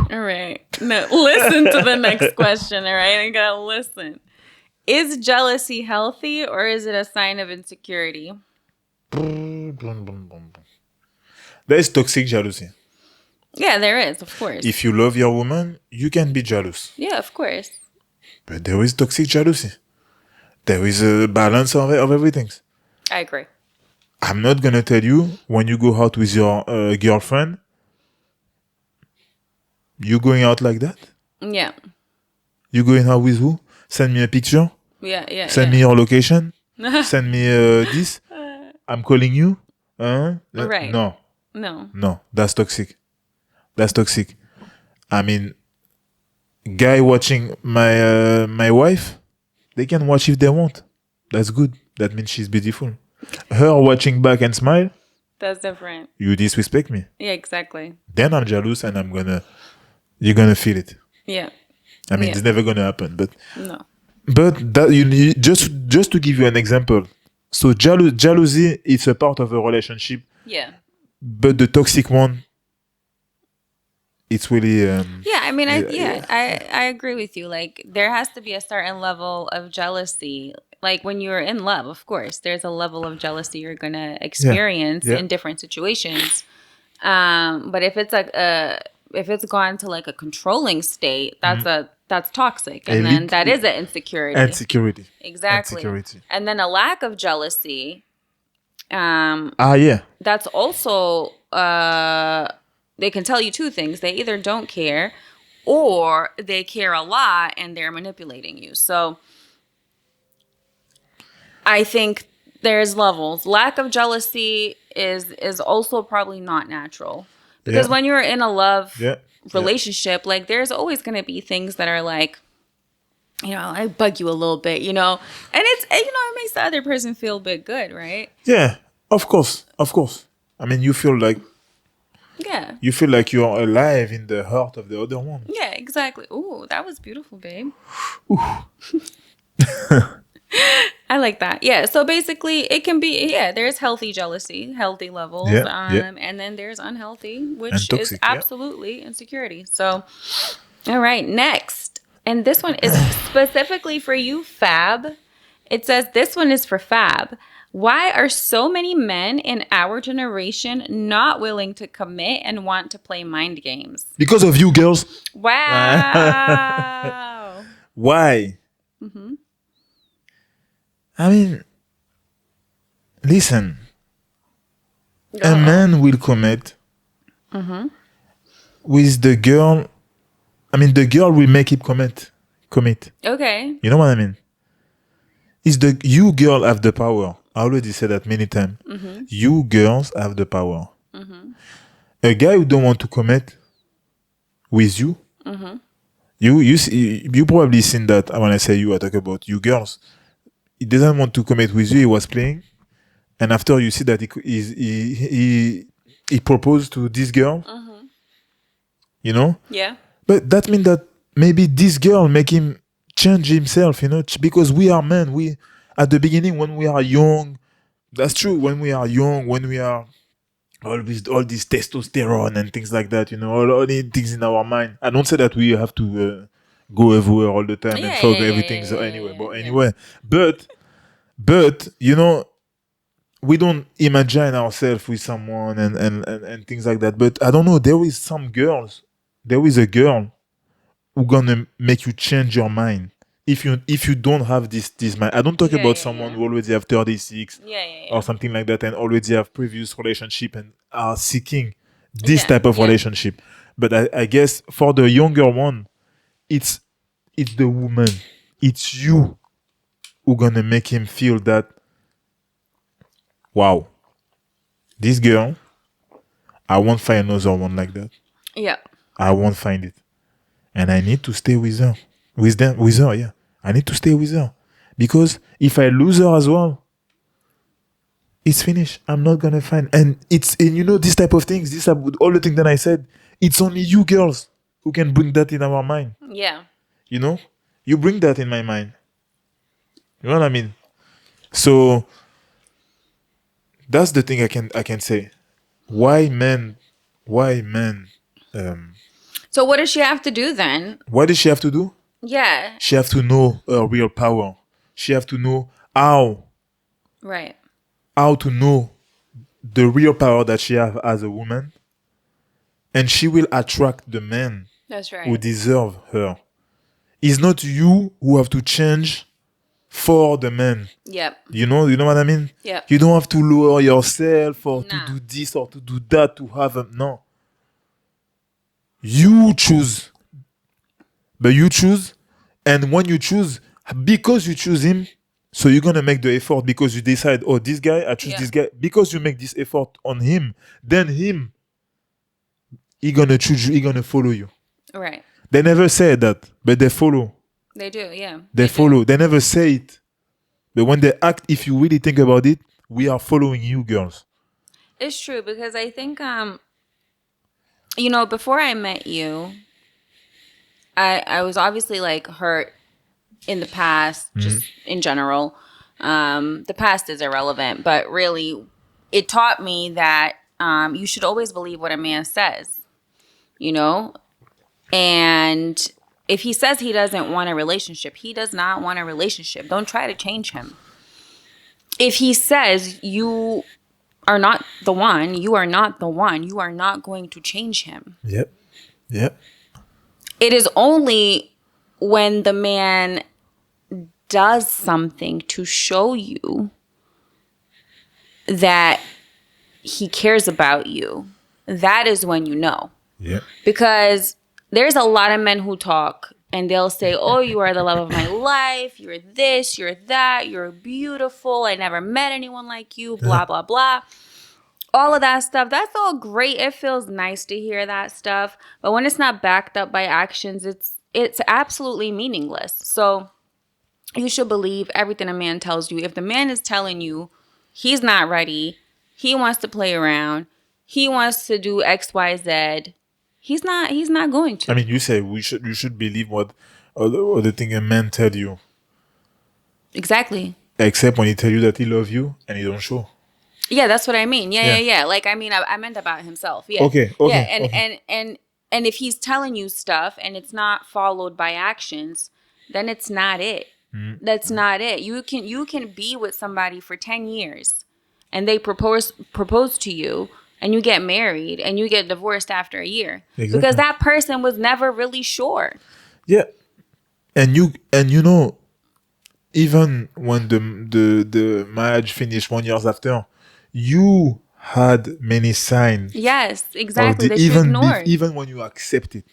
All right. No, listen to the next question. All right, I gotta listen. Is jealousy healthy or is it a sign of insecurity? There is toxic jealousy. Yeah, there is, of course. If you love your woman, you can be jealous. Yeah, of course. But there is toxic jealousy. There is a balance of everything. I agree. I'm not going to tell you when you go out with your girlfriend, you going out like that? Yeah. You going out with who? Send me a picture. Yeah. Send me your location. Send me this. I'm calling you. Right. No. That's toxic. I mean, guy watching my wife, they can watch if they want. That's good. That means she's beautiful. Her watching back and smile. That's different. You disrespect me. Yeah, exactly. Then I'm jealous and you're gonna feel it. Yeah. I mean, it's never gonna happen, but. No. But that you just to give you an example. So jealousy is a part of a relationship. Yeah. but the toxic one, it's really I agree with you. Like, there has to be a certain level of jealousy. Like, when you're in love, of course, there's a level of jealousy you're gonna experience in different situations. But if it's like if it's gone to like a controlling state, that's toxic, and then that is an insecurity. Insecurity. Exactly. Insecurity. And then a lack of jealousy. Yeah. That's also they can tell you two things. They either don't care, or they care a lot and they're manipulating you. So I think there's levels. Lack of jealousy is also probably not natural, because when you're in a love relationship, like, there's always going to be things that are like, you know, I bug you a little bit, you know, and it's, you know, it makes the other person feel a bit good, right? Yeah, of course. I mean, you feel like you're alive in the heart of the other one. Yeah, exactly. Ooh, that was beautiful, babe. I like that. Yeah. So basically, it can be, there's healthy jealousy, healthy levels. And then there's unhealthy, which toxic, is absolutely insecurity. So, all right, next. And this one is specifically for you, Fab. It says, this one is for Fab. Why are so many men in our generation not willing to commit and want to play mind games? Because of you, girls. Wow. Why? Mm-hmm. I mean, listen. A man will commit with the girl. I mean, the girl will make him commit. Okay. You know what I mean? You girl have the power. I already said that many times. Mm-hmm. You girls have the power. Mm-hmm. A guy who don't want to commit with you, you probably seen that when I say you, I talk about you girls. He doesn't want to commit with you. He was playing, and after you see that he proposed to this girl. Mm-hmm. You know? Yeah. But that means that maybe this girl make him change himself, you know, because we are men. We at the beginning, when we are young, that's true. When we are young, when we are all this testosterone and things like that, you know, all the things in our mind. I don't say that we have to go everywhere all the time and fuck everything. So anyway, but you know, we don't imagine ourselves with someone and things like that. But I don't know. There is a girl who gonna make you change your mind if you don't have this mind. I don't talk about someone who already have 36 or something like that and already have previous relationship and are seeking this type of relationship. But I guess for the younger one, it's the woman, it's you who gonna make him feel that, wow, this girl, I won't find another one like that. Yeah. I won't find it. And I need to stay with her. With her, yeah. I need to stay with her. Because if I lose her as well, it's finished. I'm not gonna find. And you know, this type of things, all the things that I said, it's only you girls who can bring that in our mind. Yeah. You know? You bring that in my mind. You know what I mean? So that's the thing I can say. Why men so what does she have to do then? What does she have to do? Yeah. She have to know her real power. She have to know how. Right. How to know the real power that she have as a woman. And she will attract the men who deserve her. It's not you who have to change for the men. Yep. You know what I mean? Yep. You don't have to lower yourself or to do this or to do that to have a... No. You choose. But you choose, and when you choose, because you choose him, so you're gonna make the effort because you decide, oh, this guy, I choose this guy. Because you make this effort on him, then him, he gonna choose you, he gonna follow you. Right. They never say that, but they follow. They do, yeah. They follow. They never say it. But when they act, if you really think about it, we are following you, girls. It's true, because I think, you know, before I met you, I was obviously like hurt in the past, just in general. The past is irrelevant, but really it taught me that you should always believe what a man says, you know? And if he says he doesn't want a relationship, he does not want a relationship. Don't try to change him. If he says you are not the one, you are not the one, you are not going to change him. Yep. It is only when the man does something to show you that he cares about you, that is when you know. Yeah. Because there's a lot of men who talk and they'll say, oh, you are the love of my life, you're this, you're that, you're beautiful, I never met anyone like you, blah, blah, blah. All of that stuff, that's all great. It feels nice to hear that stuff. But when it's not backed up by actions, it's absolutely meaningless. So you should believe everything a man tells you. If the man is telling you he's not ready, he wants to play around, he wants to do X, Y, Z, he's not going to. I mean, you say you should believe what other thing a man tell you. Exactly. Except when he tell you that he love you and he don't show. Yeah, that's what I mean. Yeah. Like, I mean, I meant about himself. Yeah. Okay. Yeah, and if he's telling you stuff and it's not followed by actions, then it's not it. That's not it. You can be with somebody for 10 years and they propose to you and you get married and you get divorced after a year. Exactly. Because that person was never really sure. Yeah. And you know, even when the marriage finished 1 year after, you had many signs. Yes, exactly. That you ignored. Even when you accept it.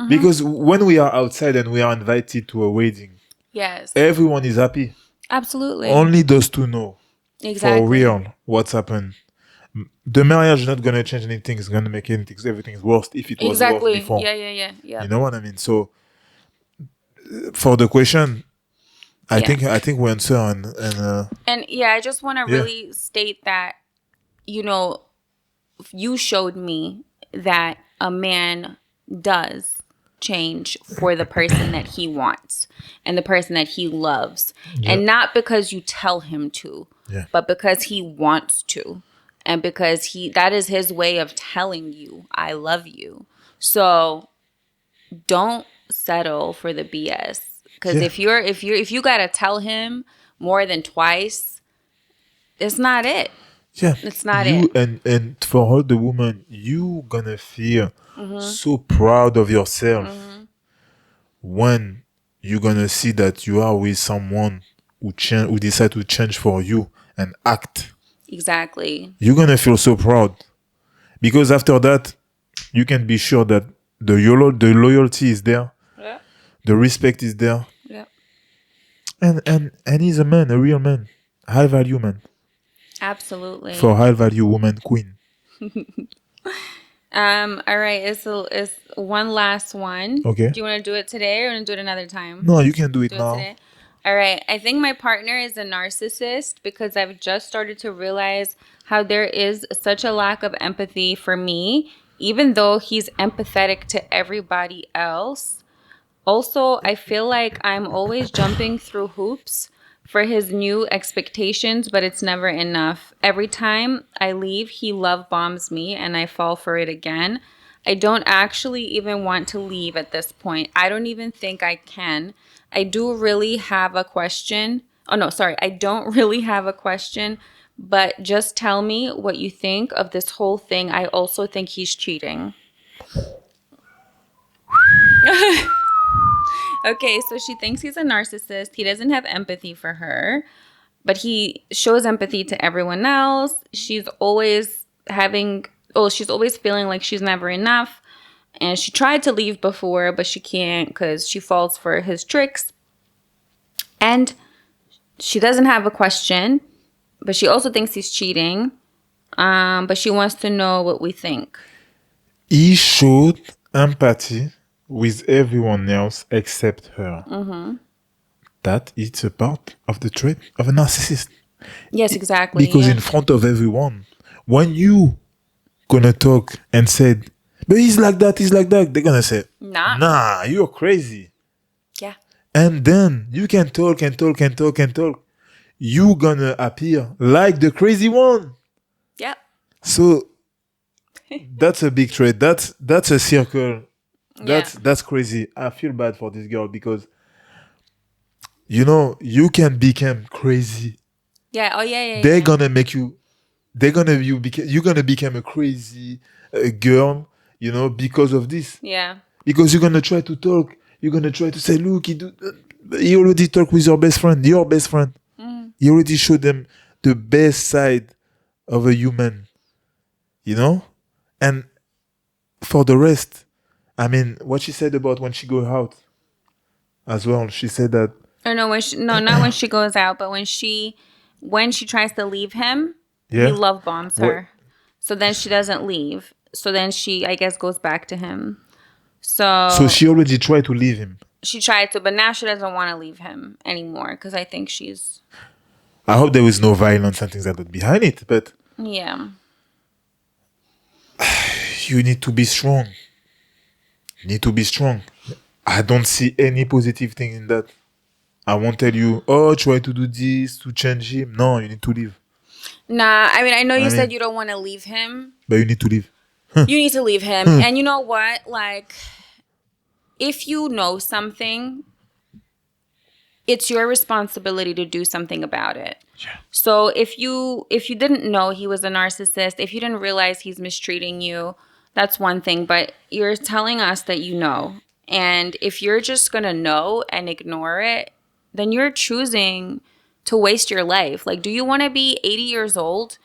Because when we are outside and we are invited to a wedding, yes, everyone is happy. Absolutely. Only those two know. Exactly. For real, what's happened. The marriage is not going to change anything. It's going to make everything worse if it was worse before. Yeah. You know what I mean? So, for the question, I think we answer and yeah, I just want to really state that, you know, you showed me that a man does change for the person that he wants and the person that he loves, and not because you tell him to, but because he wants to, and because that is his way of telling you I love you. So don't settle for the BS. Because if you gotta tell him more than twice, it's not it. Yeah, it's not it. And for all the woman, you gonna feel so proud of yourself when you're gonna see that you are with someone who decide to change for you and act. Exactly. You're gonna feel so proud because after that, you can be sure that the loyalty is there. The respect is there. Yeah. And he's a man, a real man. High value man. Absolutely. For high value woman queen. All right, it's one last one. Okay. Do you want to do it today or want to do it another time? No, you can do it now. Today? All right. I think my partner is a narcissist because I've just started to realize how there is such a lack of empathy for me, even though he's empathetic to everybody else. Also, I feel like I'm always jumping through hoops for his new expectations, but it's never enough. Every time I leave, he love bombs me and I fall for it again. I don't actually even want to leave at this point. I don't even think I can. I do really have a question. Oh, no, sorry. I don't really have a question, but just tell me what you think of this whole thing. I also think he's cheating. Okay, so she thinks he's a narcissist. He doesn't have empathy for her, but he shows empathy to everyone else. She's always feeling like she's never enough. And she tried to leave before, but she can't because she falls for his tricks. And she doesn't have a question, but she also thinks he's cheating. But she wants to know what we think. He showed empathy with everyone else except her. That is a part of the trait of a narcissist. Yes, exactly. Because in front of everyone, when you gonna talk and say, but he's like that, they're gonna say, nah, you're crazy. Yeah. And then you can talk. You gonna appear like the crazy one. Yep. So that's a big trait. That's a circle. That's crazy. I feel bad for this girl because you can become crazy. Yeah. Oh yeah. They're gonna make you. You're gonna become a crazy girl. Because of this. Yeah. Because you're gonna try to talk. You're gonna try to say, look, he already talked with your best friend. Your best friend. Mm. He already showed them the best side of a human. And for the rest, I mean, what she said about when she go out as well. She said that. Or no, not when she goes out, but when she tries to leave him, he love bombs her. So then she doesn't leave. So then she, I guess, goes back to him. So she already tried to leave him. She tried to, but now she doesn't want to leave him anymore because I think she's. I hope there was no violence and things like that behind it, but. Yeah. You need to be strong. I don't see any positive thing in that. I won't tell you, try to do this to change him. No, you need to leave. Nah, I mean, I know you said you don't want to leave him. But you need to leave. You need to leave him. And you know what? Like, if you know something, it's your responsibility to do something about it. Yeah. So if you didn't know he was a narcissist, if you didn't realize he's mistreating you, that's one thing. But you're telling us that you know. And if you're just going to know and ignore it, then you're choosing to waste your life. Like, do you want to be 80 years old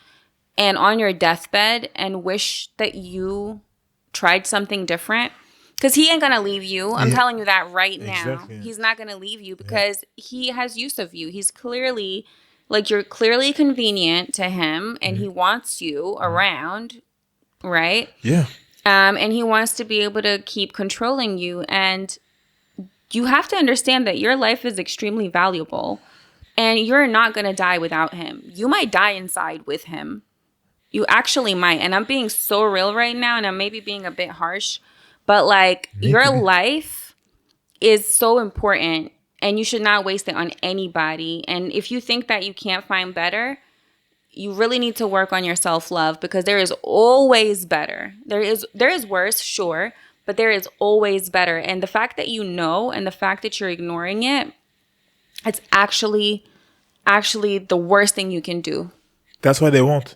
and on your deathbed and wish that you tried something different? Because he ain't going to leave you. I'm telling you that right now. Exactly. He's not going to leave you because he has use of you. He's clearly, like, you're clearly convenient to him and he wants you around, right? Yeah. And he wants to be able to keep controlling you. And you have to understand that your life is extremely valuable and you're not going to die without him. You might die inside with him. You actually might. And I'm being so real right now and I'm maybe being a bit harsh, but like your life is so important and you should not waste it on anybody. And if you think that you can't find better, you really need to work on your self-love because there is always better. There is worse, sure, but there is always better. And the fact that you know and the fact that you're ignoring it, it's actually the worst thing you can do. That's what they want.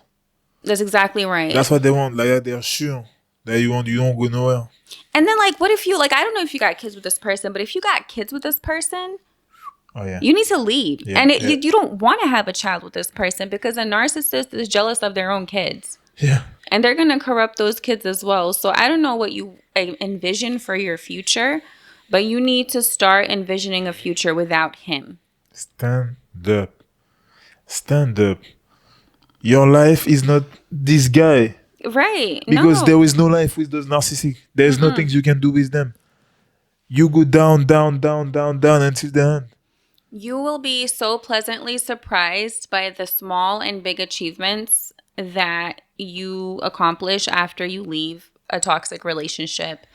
That's exactly right. That's what they want. Like, they're sure that you don't go nowhere. And then, like, what if you, like, I don't know if you got kids with this person, but if you got kids with this person, oh, yeah, you need to leave. Yeah, and you don't want to have a child with this person because a narcissist is jealous of their own kids. Yeah. And they're going to corrupt those kids as well. So I don't know what you envision for your future, but you need to start envisioning a future without him. Stand up. Your life is not this guy. Right. Because there is no life with those narcissists. There's no things you can do with them. You go down until the end. You will be so pleasantly surprised by the small and big achievements that you accomplish after you leave a toxic relationship.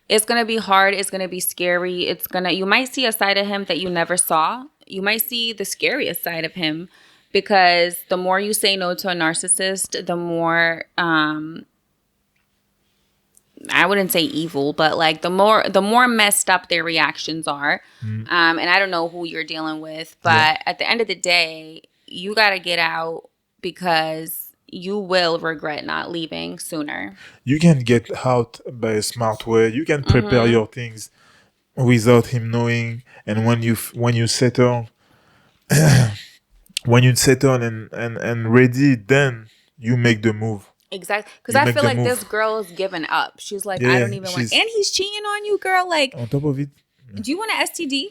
It's going to be hard. It's going to be scary. You might see a side of him that you never saw. You might see the scariest side of him because the more you say no to a narcissist, the more, I wouldn't say evil, but like the more messed up their reactions are. And I don't know who you're dealing with, but at the end of the day, you got to get out because you will regret not leaving sooner. You can get out by a smart way. You can prepare your things without him knowing. And when you settle, and ready, then you make the move. Exactly. Because I feel like this girl is giving up. She's like, I don't even want. And he's cheating on you, girl. Like, on top of it. Do you want an STD?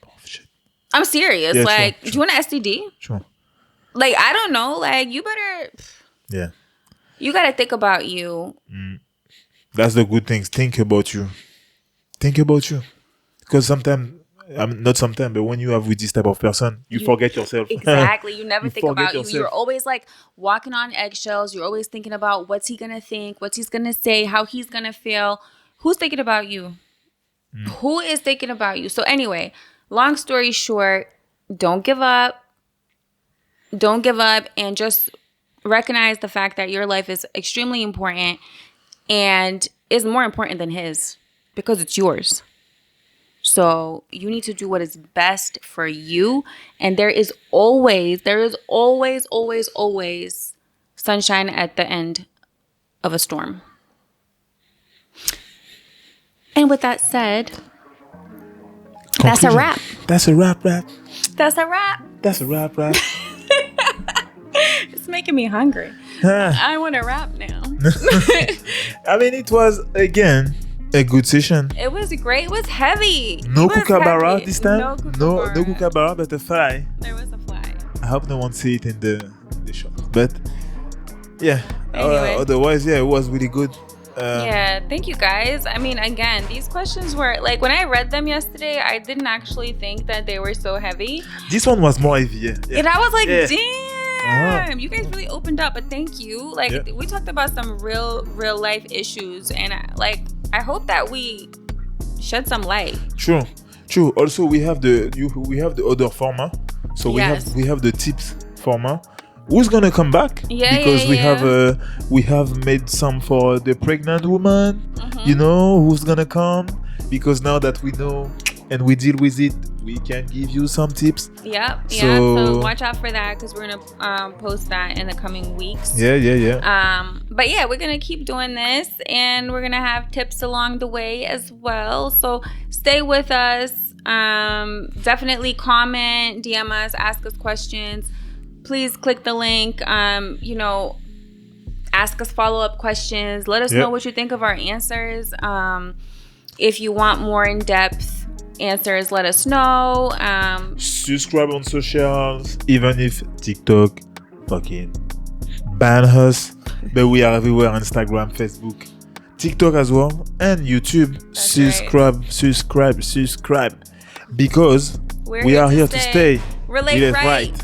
Oh, shit. I'm serious. Yeah, like, sure. Do you want an STD? Sure. Like, I don't know. Like, you better. Yeah. You got to think about you. That's the good things. Think about you. Because sometimes, not sometimes, but when you have with this type of person, you forget yourself. Exactly. You never think about yourself. you. You're always like walking on eggshells. You're always thinking about what's he going to think, what he's going to say, how he's going to feel. Who's thinking about you? Who is thinking about you? So anyway, long story short, don't give up. Don't give up and just recognize the fact that your life is extremely important and is more important than his because it's yours. So you need to do what is best for you. And there is always sunshine at the end of a storm. And with that said, that's a wrap. That's a wrap. That's a wrap. That's a wrap. It's making me hungry. I want to wrap now. I mean, it was, again, a good session. It was great. It was heavy. No kookaburra this time. No kookaburra, but a fly. There was a fly. I hope no one see it in the shot. But yeah, anyway. Otherwise, yeah, it was really good. Yeah, thank you guys. I mean, again, these questions were like, when I read them yesterday, I didn't actually think that they were so heavy. This one was more heavy. Yeah. And I was like, damn, you guys really opened up. But thank you. Like, we talked about some real life issues, and I hope that we shed some light. True. Also, we have the other format. So we have the tips format. Who's gonna come back? Because we have made some for the pregnant woman. Mm-hmm. You know who's gonna come? Because now that we know and we deal with it, we can give you some tips. Yep. So watch out for that, because we're gonna post that in the coming weeks. Yeah. But yeah, we're gonna keep doing this, and we're gonna have tips along the way as well. So stay with us. Definitely comment, DM us, ask us questions. Please click the link. Ask us follow-up questions. Let us know what you think of our answers. If you want more in-depth answers, let us know. Subscribe on socials, even if TikTok fucking ban us, but we are everywhere: Instagram, Facebook, TikTok as well, and YouTube. Subscribe, because we are here to stay. Relate right.